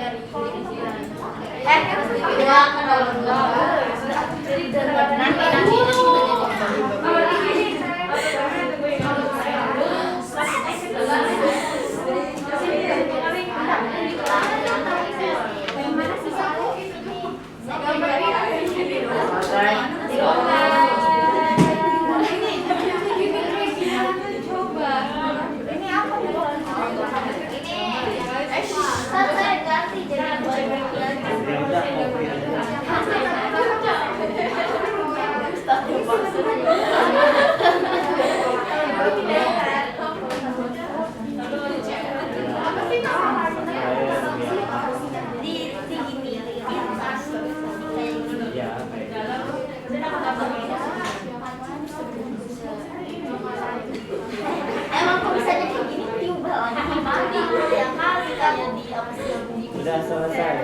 Udah selesai.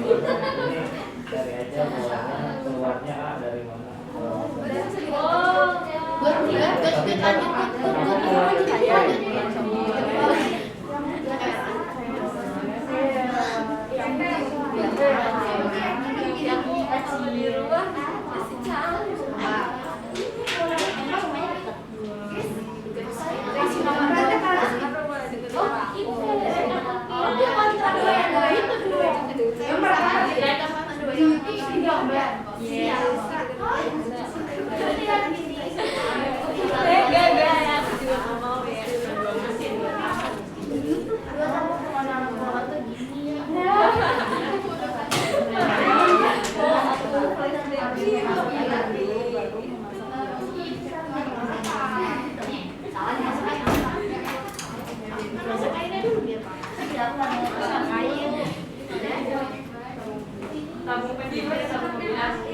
Ini cari aja mulanya, keluarnya A dari mana.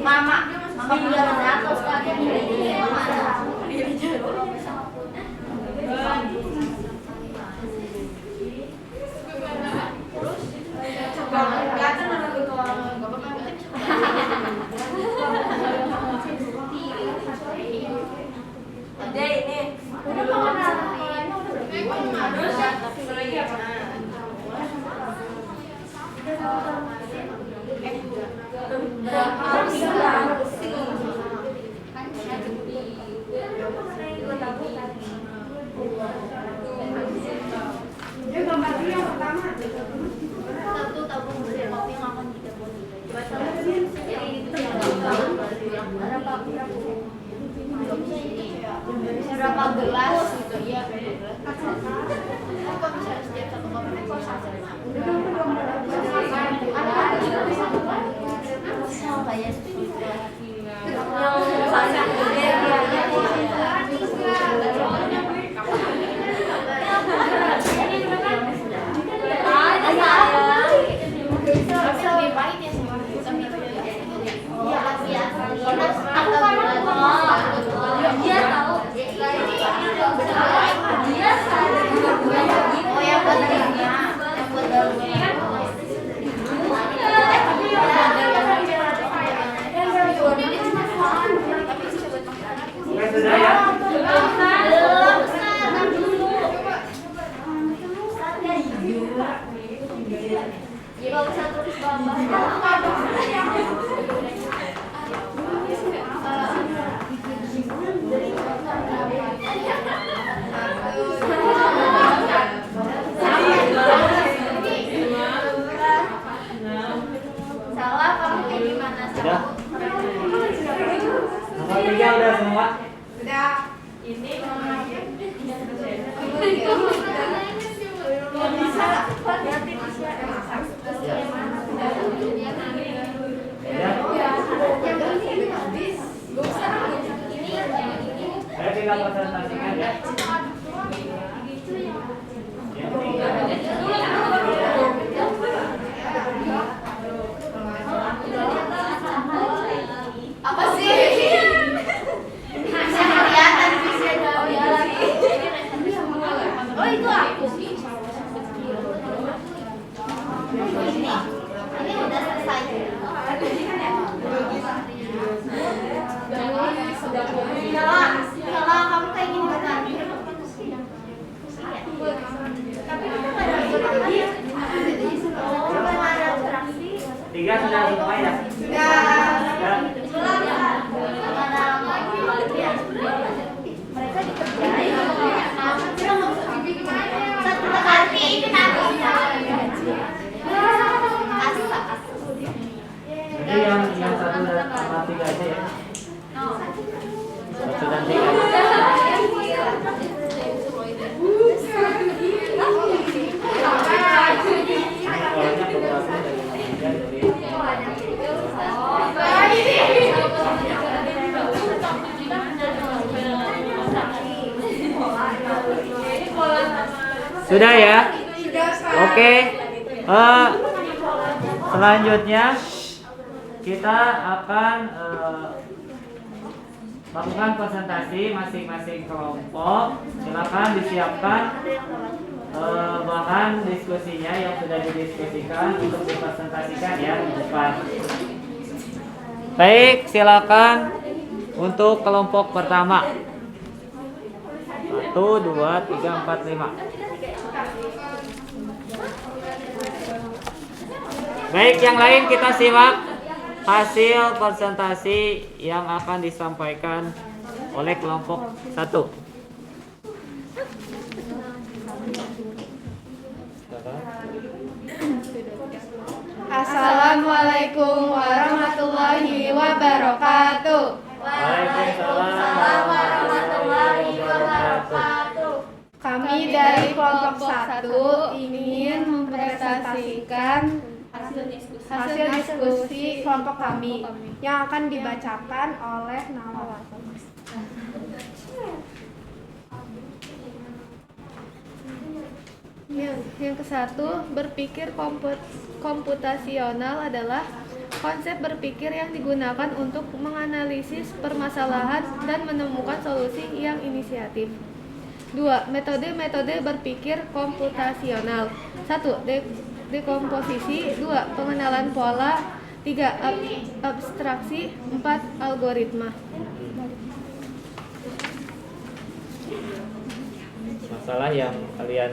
Mama bilang jatuh sekalian ini berapa gelas gitu ya. Kok bisa setiap satu kopi kok satu. Salah kamu kayak gimana? Udah. Nomor 3 udah semua. Udah. Ini Saya tinggal presentasikan ya. Apa sih? Bisa kelihatan bisa lagi. Oh itu aku sih. Ini udah selesai. Kalau kamu kayak gini kan? Tapi kita nggak ada lagi. Oh, ada interaksi. Tiga sudah semua ya? Sudah. Mereka dikerjain. Satu kali kenapa? Jadi yang satu sama tiga aja ya. Satu dan tiga. Polanya beberapa dari tiga dari. Sudah ya? Oke. Selanjutnya kita akan lakukan presentasi masing-masing kelompok. Silakan disiapkan bahan diskusinya yang sudah didiskusikan untuk dipresentasikan ya di depan. Baik, silakan untuk kelompok pertama. 1, 2, 3, 4, 5. Baik, yang lain kita simak hasil presentasi yang akan disampaikan oleh kelompok 1. Assalamualaikum warahmatullahi wabarakatuh. Waalaikumsalam warahmatullahi wabarakatuh. Kami dari kelompok 1 ingin mempresentasikan hasil diskusi kelompok kami yang akan dibacakan oleh Nawal. Yang ke-1, berpikir komputasional adalah konsep berpikir yang digunakan untuk menganalisis permasalahan dan menemukan solusi yang inisiatif. 2. Metode-metode berpikir komputasional. 1. Dekomposisi. 2. Pengenalan pola. 3. Abstraksi. 4. Algoritma. Masalah yang kalian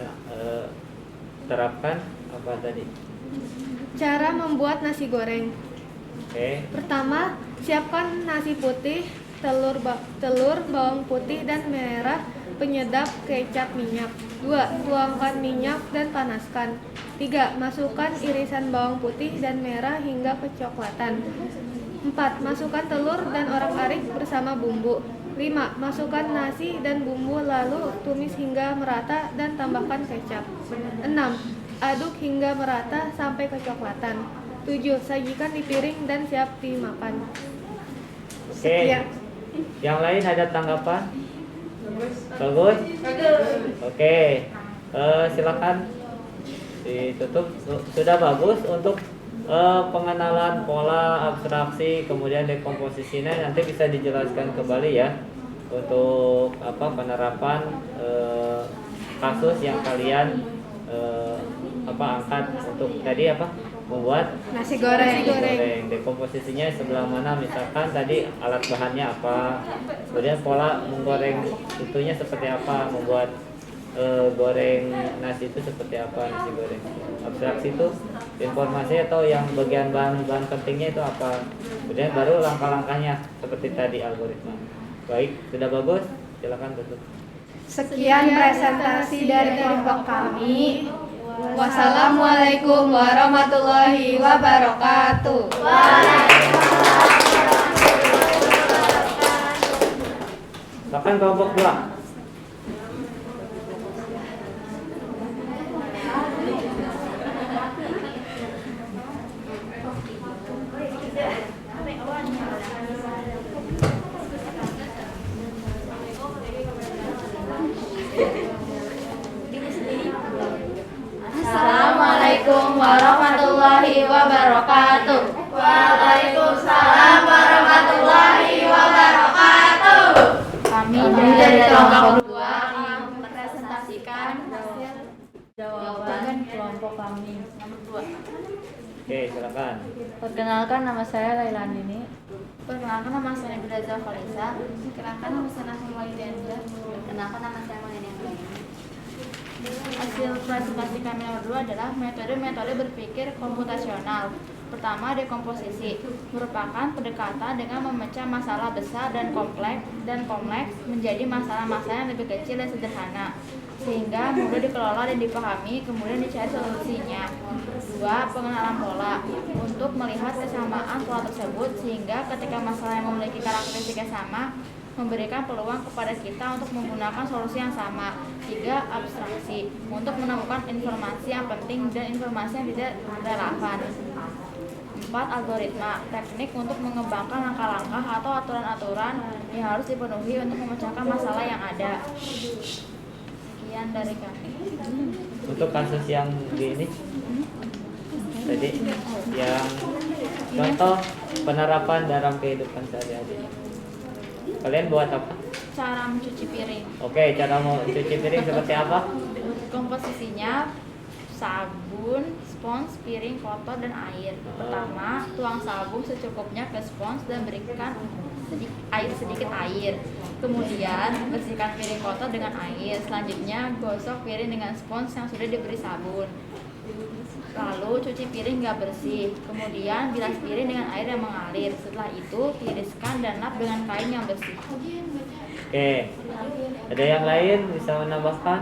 terapkan apa tadi? Cara membuat nasi goreng. Oke. Pertama, siapkan nasi putih, telur, bawang putih dan merah, penyedap, kecap, minyak. 2. Tuangkan minyak dan panaskan. 3. Masukkan irisan bawang putih dan merah hingga kecoklatan. 4. Masukkan telur dan orak-arik bersama bumbu. 5. Masukkan nasi dan bumbu lalu tumis hingga merata dan tambahkan kecap. 6. Aduk hingga merata sampai kecoklatan. 7. Sajikan di piring dan siap dimakan. Oke. Yang lain ada tanggapan? Bagus? Oke. Silakan ditutup. Sudah bagus untuk pengenalan pola, abstraksi, kemudian dekomposisinya nanti bisa dijelaskan kembali ya untuk penerapan kasus yang kalian angkat untuk tadi membuat Nasi goreng. Dekomposisinya sebelah mana, misalkan tadi alat bahannya apa, kemudian pola menggoreng itunya seperti apa, membuat goreng nasi itu seperti apa, nasi goreng. Abstraksi itu informasi atau yang bagian bahan pentingnya itu apa, kemudian baru langkah-langkahnya seperti tadi algoritma. Baik, sudah bagus, silakan tutup. Sekian presentasi dari kelompok kami. Wassalamualaikum warahmatullahi wabarakatuh. Silakan kelompok 2. Assalamualaikum warahmatullahi wabarakatuh. Waalaikumsalam warahmatullahi wabarakatuh. Kami dari kelompok 2 akan mempresentasikan jawaban kelompok kami. Nomor 2. Oke, silakan. Perkenalkan, nama saya Laila Andini. Perkenalkan, nama saya Nabila Falisa. Perkenalkan, nama saya Nahum Walidiansyah. Perkenalkan, nama saya Malini. Hasil presentasi kami nomor 2 adalah metode-metode berpikir komputasional. Pertama, dekomposisi merupakan pendekatan dengan memecah masalah besar dan kompleks menjadi masalah-masalah yang lebih kecil dan sederhana, sehingga mudah dikelola dan dipahami, kemudian dicari solusinya. 2. Pengenalan pola untuk melihat kesamaan pola tersebut, sehingga ketika masalah yang memiliki karakteristik yang sama memberikan peluang kepada kita untuk menggunakan solusi yang sama. 3. Abstraksi untuk menemukan informasi yang penting dan informasi yang tidak relevan. 4. Algoritma, teknik untuk mengembangkan langkah-langkah atau aturan-aturan yang harus dipenuhi untuk memecahkan masalah yang ada. Sekian dari kami. Untuk kasus yang di ini tadi yang contoh penerapan dalam kehidupan sehari-hari, kalian buat apa? Cara mencuci piring. Oke, cara mau cuci piring seperti apa? Komposisinya sabun, spons, piring kotor, dan air. Pertama, tuang sabun secukupnya ke spons dan berikan sedikit air. Kemudian, bersihkan piring kotor dengan air. Selanjutnya, gosok piring dengan spons yang sudah diberi sabun. Lalu, cuci piring hingga bersih. Kemudian, bilas piring dengan air yang mengalir. Setelah itu, tiriskan dan lap dengan kain yang bersih. Oke, ada yang lain bisa menambahkan?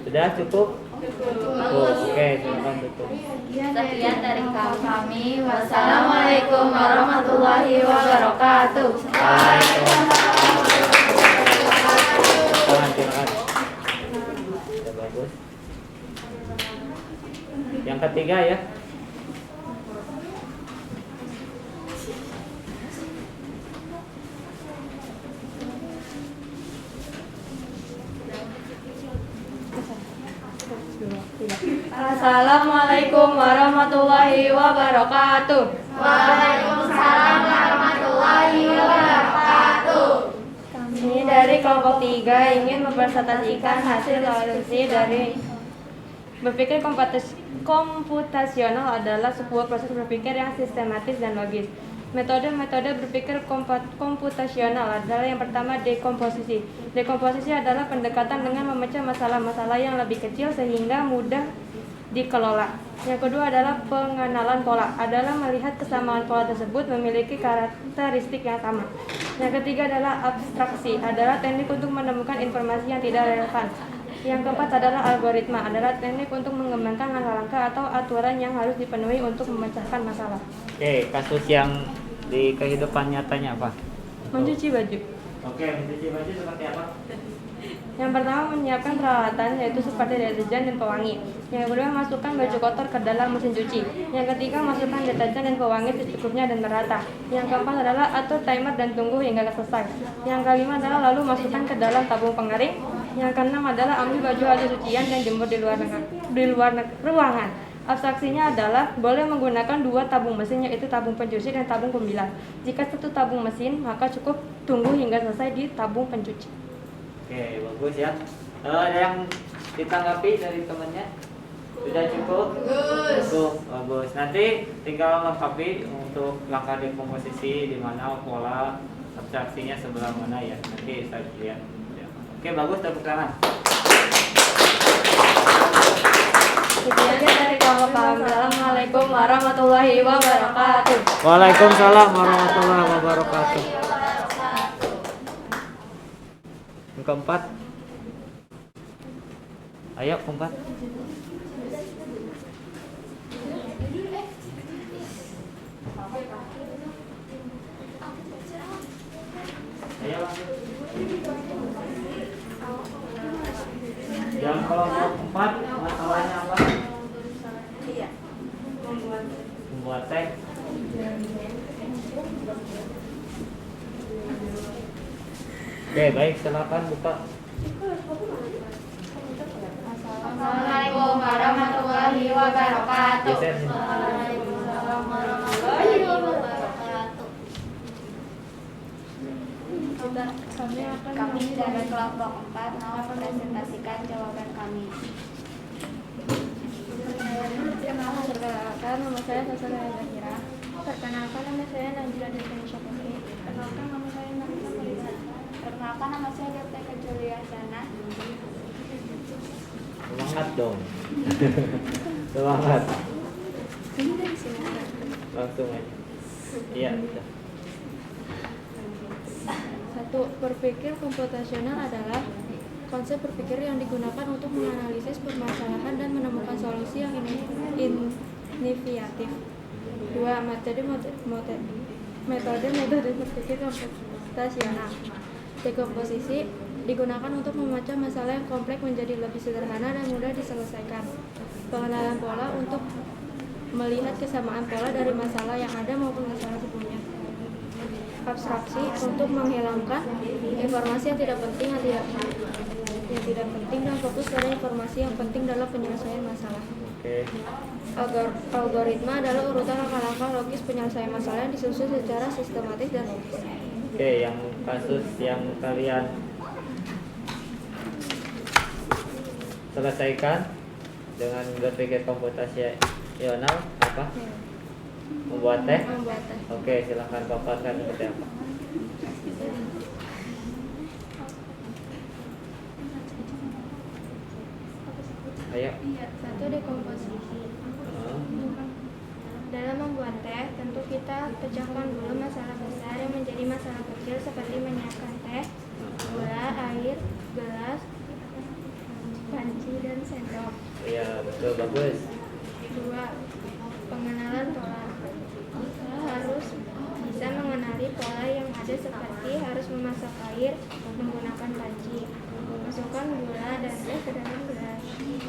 Sudah cukup? Oke, silakan tutup. Sekian dari kami. Wassalamualaikum warahmatullahi wabarakatuh. Silakan. Sudah bagus. Yang ketiga ya. Assalamualaikum warahmatullahi wabarakatuh. Waalaikumsalam warahmatullahi wabarakatuh. Kami dari kelompok 3 ingin mempresentasikan hasil solusi dari berpikir komputasional adalah sebuah proses berpikir yang sistematis dan logis. Metode-metode berpikir komputasional adalah yang pertama dekomposisi. Dekomposisi adalah pendekatan dengan memecah masalah-masalah yang lebih kecil sehingga mudah dikelola. Yang kedua adalah pengenalan pola, adalah melihat kesamaan pola tersebut memiliki karakteristik yang sama. Yang ketiga adalah abstraksi, adalah teknik untuk menemukan informasi yang tidak relevan. Yang keempat adalah algoritma, adalah teknik untuk mengembangkan langkah-langkah atau aturan yang harus dipenuhi untuk memecahkan masalah. Oke, kasus yang di kehidupan nyatanya apa? Mencuci baju. Oke, mencuci baju seperti apa? Yang pertama, menyiapkan peralatan yaitu seperti deterjen dan pewangi. Yang kedua, masukkan baju kotor ke dalam mesin cuci. Yang ketiga, masukkan deterjen dan pewangi secukupnya dan merata. Yang keempat adalah atur timer dan tunggu hingga selesai. Yang kelima adalah lalu masukkan ke dalam tabung pengering. Yang keenam adalah ambil baju hasil cucian dan jemur di luar ruangan. Abstraksinya adalah boleh menggunakan 2 tabung mesin, yaitu tabung pencuci dan tabung pembilas. Jika 1 tabung mesin, maka cukup tunggu hingga selesai di tabung pencuci. Oke, bagus ya. Ada yang ditanggapi dari temannya? Sudah cukup? Cukup, bagus. Nanti tinggal lengkapi untuk langkah dekomposisi di mana pola abstraksinya sebelah mana ya. Nanti saya lihat. Oke, bagus, tepuk tangan. Sekian dari kelompok kami. Assalamualaikum warahmatullahi wabarakatuh. Waalaikumsalam warahmatullahi wabarakatuh. Yang keempat. Ayo, keempat. Ayo langsung. Yang kelompok 4 masalahnya apa? Iya. Membuat teh. Oke, baik, silakan buka. Assalamualaikum warahmatullahi wabarakatuh. Geser sini. Waalaikumsalam warahmatullahi wabarakatuh. Kami dari kelompok 4 mau mempresentasikan jawaban kami. Perkenalkan, nama saya Sasana Zahira. Perkenalkan, nama saya Najla Devinisha Putri. Perkenalkan, nama saya Nafisa Polisa. Perkenalkan, nama saya Dr. Julia Sana. Semangat dong. Semangat. Langsung aja. Iya. Udah. 1. Berpikir komputasional adalah konsep berpikir yang digunakan untuk menganalisis permasalahan dan menemukan solusi yang inovatif. 2. Metode berpikir komputasional. Dekomposisi digunakan untuk memecah masalah yang kompleks menjadi lebih sederhana dan mudah diselesaikan. Pengenalan pola untuk melihat kesamaan pola dari masalah yang ada maupun masalah sebelumnya. Abstraksi untuk menghilangkan informasi yang tidak penting dan fokus pada informasi yang penting dalam penyelesaian masalah. Oke. Algoritma adalah urutan langkah-langkah logis penyelesaian masalah yang disusun secara sistematis dan logis. Oke, yang kasus yang kalian selesaikan dengan berpikir komputasional apa? Membuat teh? Membuat teh. Oke, silahkan paparkan seperti apa. Ayo. 1. Dekomposisi. Dalam membuat teh, tentu kita pecahkan dulu masalah besar yang menjadi masalah kecil seperti menyiapkan teh, gula, air, gelas, panci, dan sendok. Iya, betul, bagus. 2. Pengenalan pola. Kita harus bisa mengenali pola yang ada seperti harus memasak air menggunakan panci, masukkan gula dan teh ke dalam gelas. 3.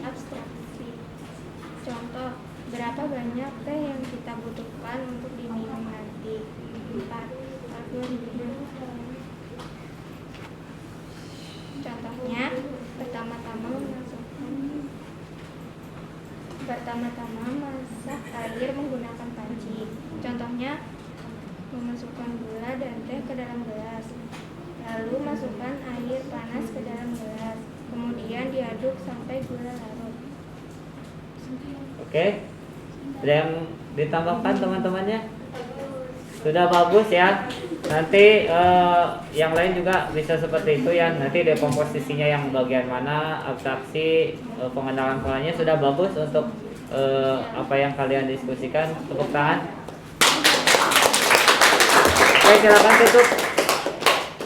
Abstraksi. Contoh, berapa banyak teh yang kita butuhkan untuk diminum nanti. 4. Algoritma. Contohnya, pertama-tama masak air menggunakan panci. Contohnya, memasukkan gula dan teh ke dalam gelas. Lalu masukkan air panas ke dalam gelas. Kemudian diaduk sampai gula larut. Oke. Ada yang ditambahkan teman-temannya? Sudah bagus ya. Nanti yang lain juga bisa seperti itu ya. Nanti dekomposisinya yang bagian mana, abstraksi, pengenalan polanya sudah bagus untuk apa yang kalian diskusikan. Tepuk tangan. Oke, silakan tutup.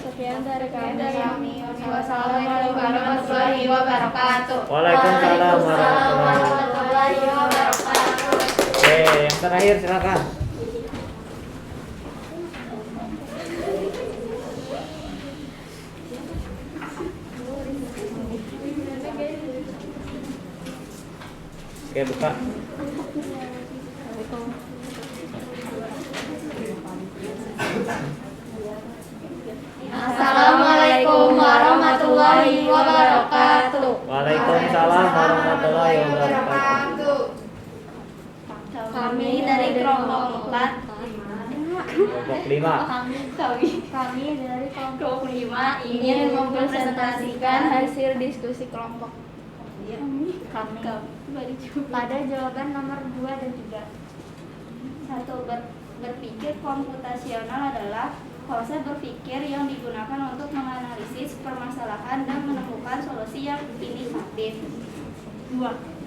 Sekian dari kami. Wassalamualaikum warahmatullahi wabarakatuh. Waalaikumsalam warahmatullahi wabarakatuh. Oke, yang terakhir silakan. Oke, buka. Assalamualaikum warahmatullahi wabarakatuh. Waalaikumsalam warahmatullahi wabarakatuh. Kami dari kelompok 4. Kelompok 5. Kami dari kelompok 5 ingin mempresentasikan hasil diskusi kelompok kami pada jawaban nomor 2 dan 3. 1. Berpikir komputasional adalah proses berpikir yang digunakan untuk menganalisis permasalahan dan menemukan solusi yang inovatif. 2.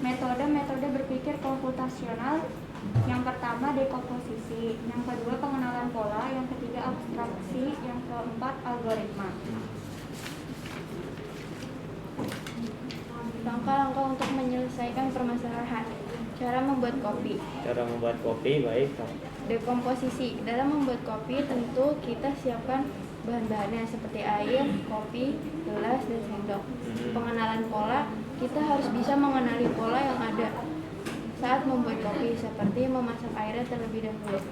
Metode berpikir komputasional. Yang pertama, dekomposisi. Yang kedua, pengenalan pola. Yang ketiga, abstraksi. Yang keempat, algoritma. Langkah-langkah untuk menyelesaikan permasalahan. Cara membuat kopi. Cara membuat kopi, baik. Dekomposisi. Dalam membuat kopi tentu kita siapkan bahan-bahannya seperti air, kopi, gelas, dan sendok. Pengenalan pola, kita harus bisa mengenali pola yang ada saat membuat kopi seperti memasak airnya terlebih dahulu.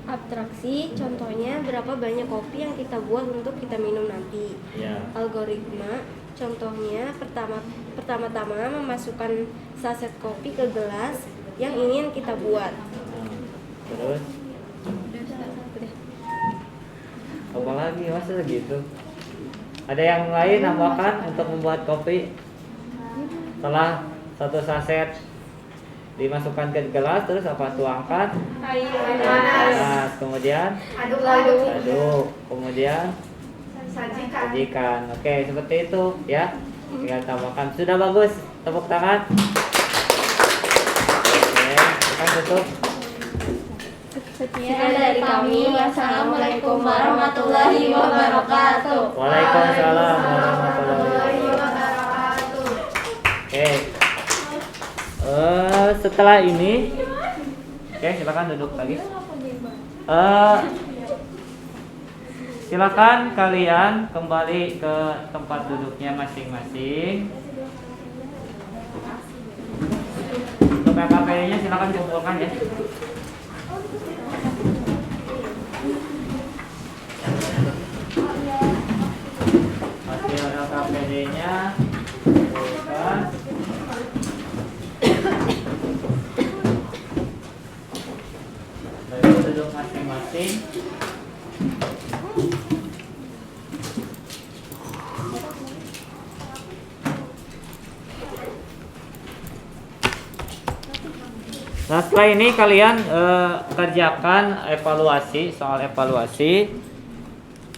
Abstraksi, contohnya berapa banyak kopi yang kita buat untuk kita minum nanti. Ya. Algoritma, contohnya pertama-tama memasukkan saset kopi ke gelas yang ingin kita buat. Terus? Apa lagi? Masa gitu? Ada yang lain nambahkan untuk membuat kopi? Setelah satu saset dimasukkan ke gelas, terus apa? Tuangkan Air panas, kemudian aduk. kemudian Sajikan. Oke, seperti itu ya. Tinggal tambahkan. Sudah bagus. Tepuk tangan. Oke, kita tutup. Sekian dari kami. Wassalamualaikum warahmatullahi wabarakatuh. Waalaikumsalam warahmatullahi wabarakatuh. Oke. Setelah ini, oke, silakan duduk lagi. Silakan kalian kembali ke tempat duduknya masing-masing. Untuk LKPD-nya silakan kumpulkan ya. Hasil LKPD-nya kumpulkan. Baik, duduk masing-masing. Nah, setelah ini kalian kerjakan evaluasi, soal evaluasi.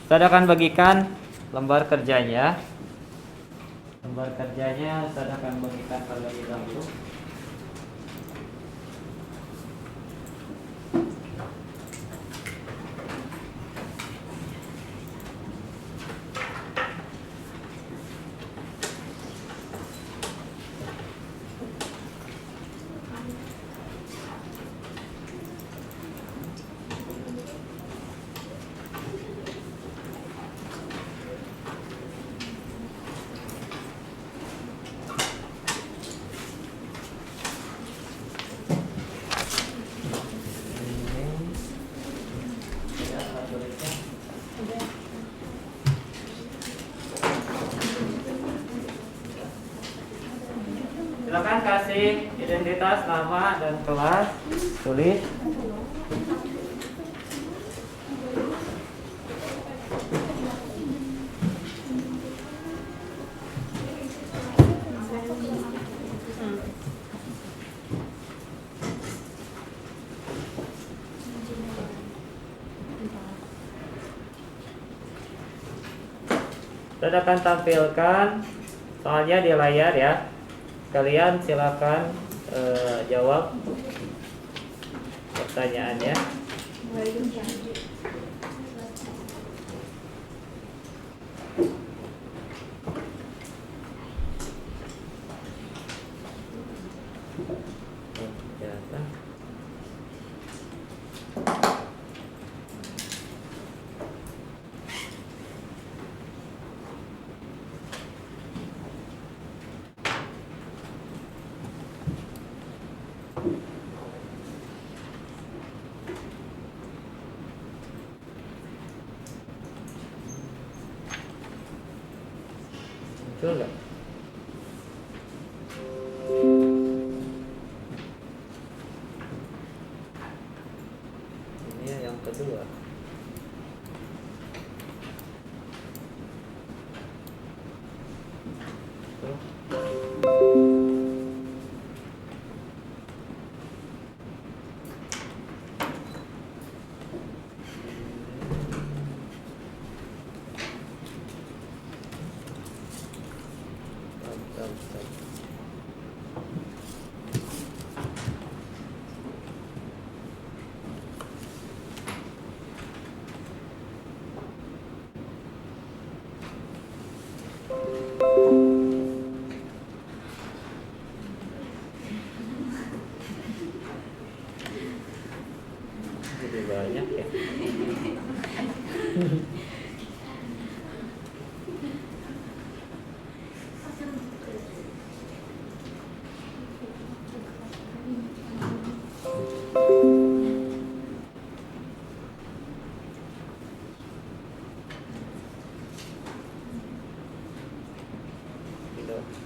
Saya akan bagikan lembar kerjanya. Lembar kerjanya saya akan bagikan terlebih dahulu. Silakan kasih identitas, nama, dan kelas. Tulis. Saya akan tampilkan soalnya di layar ya. Kalian silakan jawab pertanyaannya. Betul nggak? Ini yang kedua. Jadi banyak ya.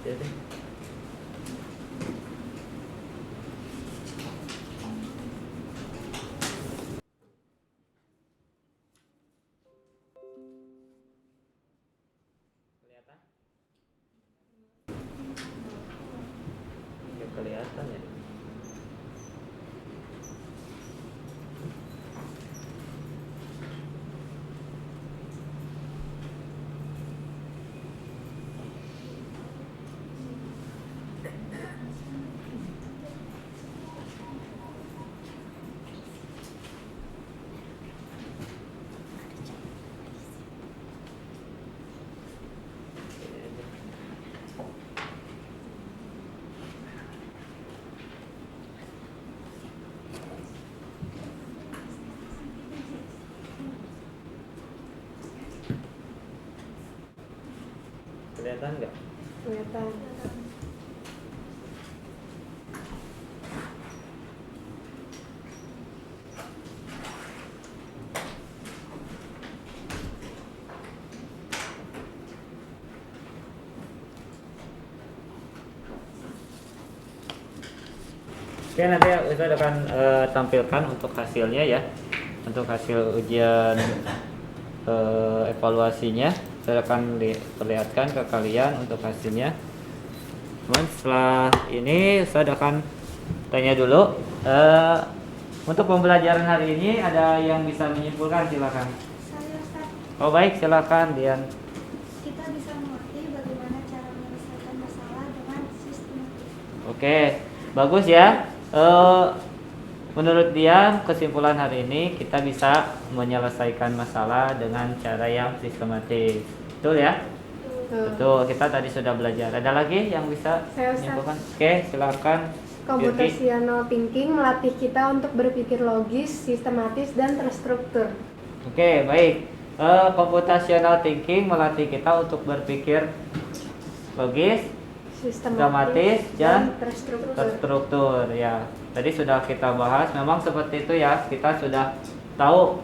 Jadi Kelihatan nggak? Kelihatan. Oke, nanti Ustaz akan tampilkan untuk hasilnya ya. Untuk hasil ujian evaluasinya saya akan perlihatkan ke kalian untuk hasilnya. Cuman setelah ini Ustaz akan tanya dulu untuk pembelajaran hari ini ada yang bisa menyimpulkan, silakan. Saya Ustaz, Oh baik, silakan Dian. kita bisa mengerti bagaimana cara menyelesaikan masalah dengan sistematis. Oke, bagus ya. Menurut dia kesimpulan hari ini kita bisa menyelesaikan masalah dengan cara yang sistematis. Betul ya? Betul. Kita tadi sudah belajar. Ada lagi yang bisa Saya, Ustaz. menyimpulkan? Oke, silakan. Yurgi. Computational thinking melatih kita untuk berpikir logis, sistematis, dan terstruktur. Oke, baik. Computational thinking melatih kita untuk berpikir logis, sistematis, dan terstruktur ya. Tadi sudah kita bahas, memang seperti itu ya. Kita sudah tahu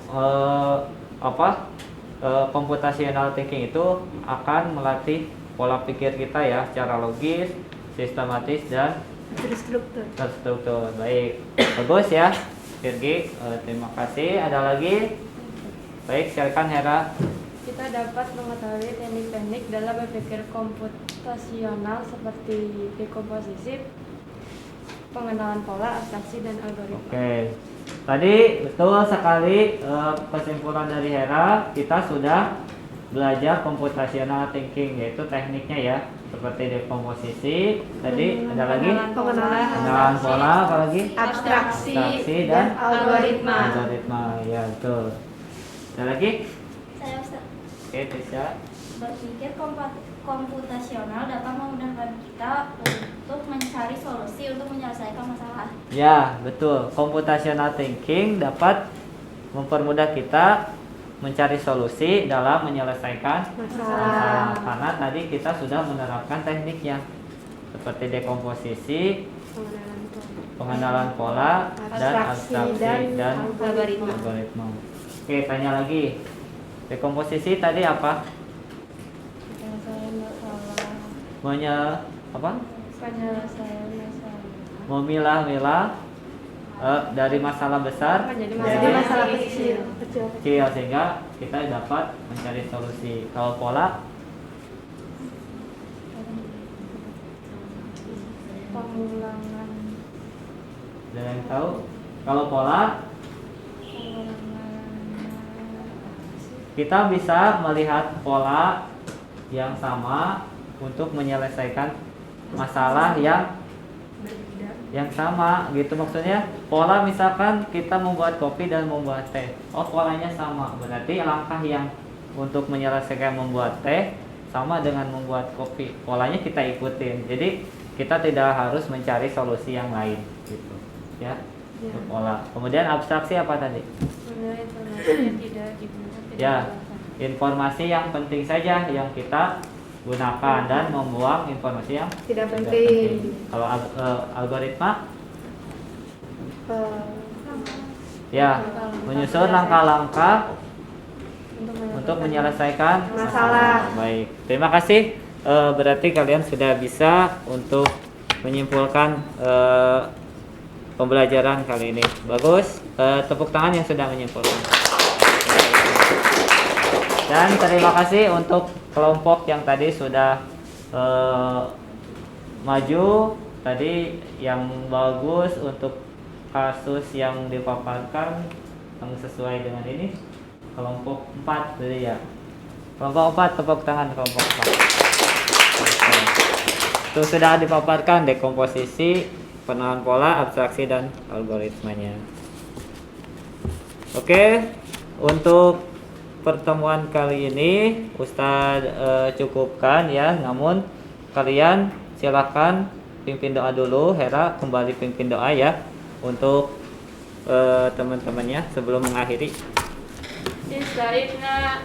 computational thinking itu akan melatih pola pikir kita ya, secara logis, sistematis, dan terstruktur. Baik, bagus ya, Virgi. Terima kasih. Ada lagi? Baik, silakan Hera. Kita dapat mengetahui teknik-teknik dalam berpikir komputasional seperti dekomposisi, pengenalan pola, abstraksi, dan algoritma. Oke, tadi betul sekali kesimpulan dari Hera, kita sudah belajar computational thinking, yaitu tekniknya ya, seperti dekomposisi. Tadi ada lagi pengenalan pola, apa lagi? Abstraksi dan algoritma. Ya, betul. Ada lagi? Saya Ustaz, Oke, bisa. berpikir komputasional dapat memudahkan kita untuk mencari solusi untuk menyelesaikan masalah. Ya, betul. Computational thinking dapat mempermudah kita mencari solusi dalam menyelesaikan masalah. Karena tadi kita sudah menerapkan tekniknya seperti dekomposisi, pengenalan pola, dan abstraksi dan algoritma. Oke, tanya lagi. Dekomposisi tadi apa? Penyelesaian masalah. Memilah-milah dari masalah besar Jadi masalah kecil. kecil sehingga kita dapat mencari solusi. Kalau pola pengulangan ada yang tahu? Kalau pola kita bisa melihat pola yang sama untuk menyelesaikan masalah yang sama gitu. Maksudnya pola misalkan kita membuat kopi dan membuat teh, polanya sama, berarti langkah yang untuk menyelesaikan membuat teh sama dengan membuat kopi, polanya kita ikutin. Jadi kita tidak harus mencari solusi yang lain gitu ya. Untuk pola. Kemudian abstraksi apa tadi? Ya, informasi yang penting saja yang kita gunakan dan membuang informasi yang Tidak penting. Kalau algoritma, ya, menyusun langkah-langkah untuk menyelesaikan masalah. Baik, terima kasih. Berarti kalian sudah bisa untuk menyimpulkan pembelajaran kali ini. Bagus. Tepuk tangan yang sudah menyimpulkan. Dan terima kasih untuk kelompok yang tadi sudah maju tadi, yang bagus untuk kasus yang dipaparkan yang sesuai dengan ini. Kelompok 4 tadi ya. Kelompok 4, tepuk tangan kelompok 4. Itu sudah dipaparkan dekomposisi, pengenalan pola, abstraksi, dan algoritmanya. Oke, untuk pertemuan kali ini Ustadz cukupkan ya. Namun kalian silakan pimpin doa dulu. Hera kembali pimpin doa ya untuk teman-temannya sebelum mengakhiri. Istaifna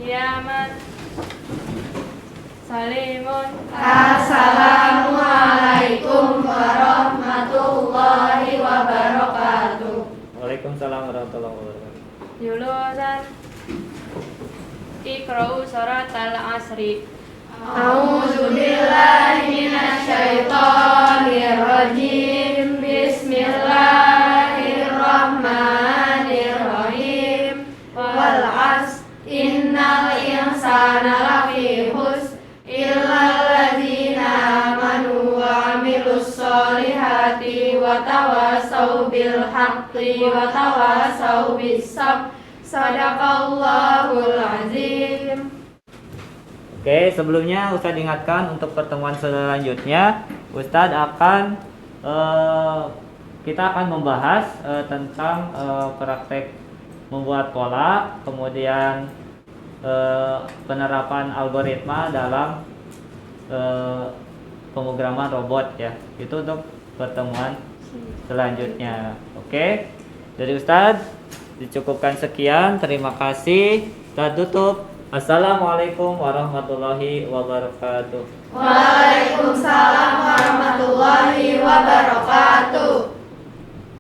kiamat Salimun. Assalamualaikum warahmatullahi wabarakatuh. Waalaikumsalam warahmatullahi wabarakatuh. Julusan. Iqra'u surat al-asri. A'udzu billahi minasyaitonir rajim. Bismillahirrahmanirrahim. Wal 'asr innal insana lafi khusr illal ladzina amanu wa 'amilus sholihati wa tawassaw bil haqqi wa tawassaw bis sabr. Shadaqallahul azim. Oke, sebelumnya Ustadz ingatkan untuk pertemuan selanjutnya Ustadz akan kita akan membahas tentang praktek membuat pola, kemudian penerapan algoritma dalam pemrograman robot ya. Itu untuk pertemuan selanjutnya. Oke. Dari Ustadz dicukupkan sekian. Terima kasih. Kita tutup. Assalamualaikum warahmatullahi wabarakatuh. Waalaikumsalam warahmatullahi wabarakatuh.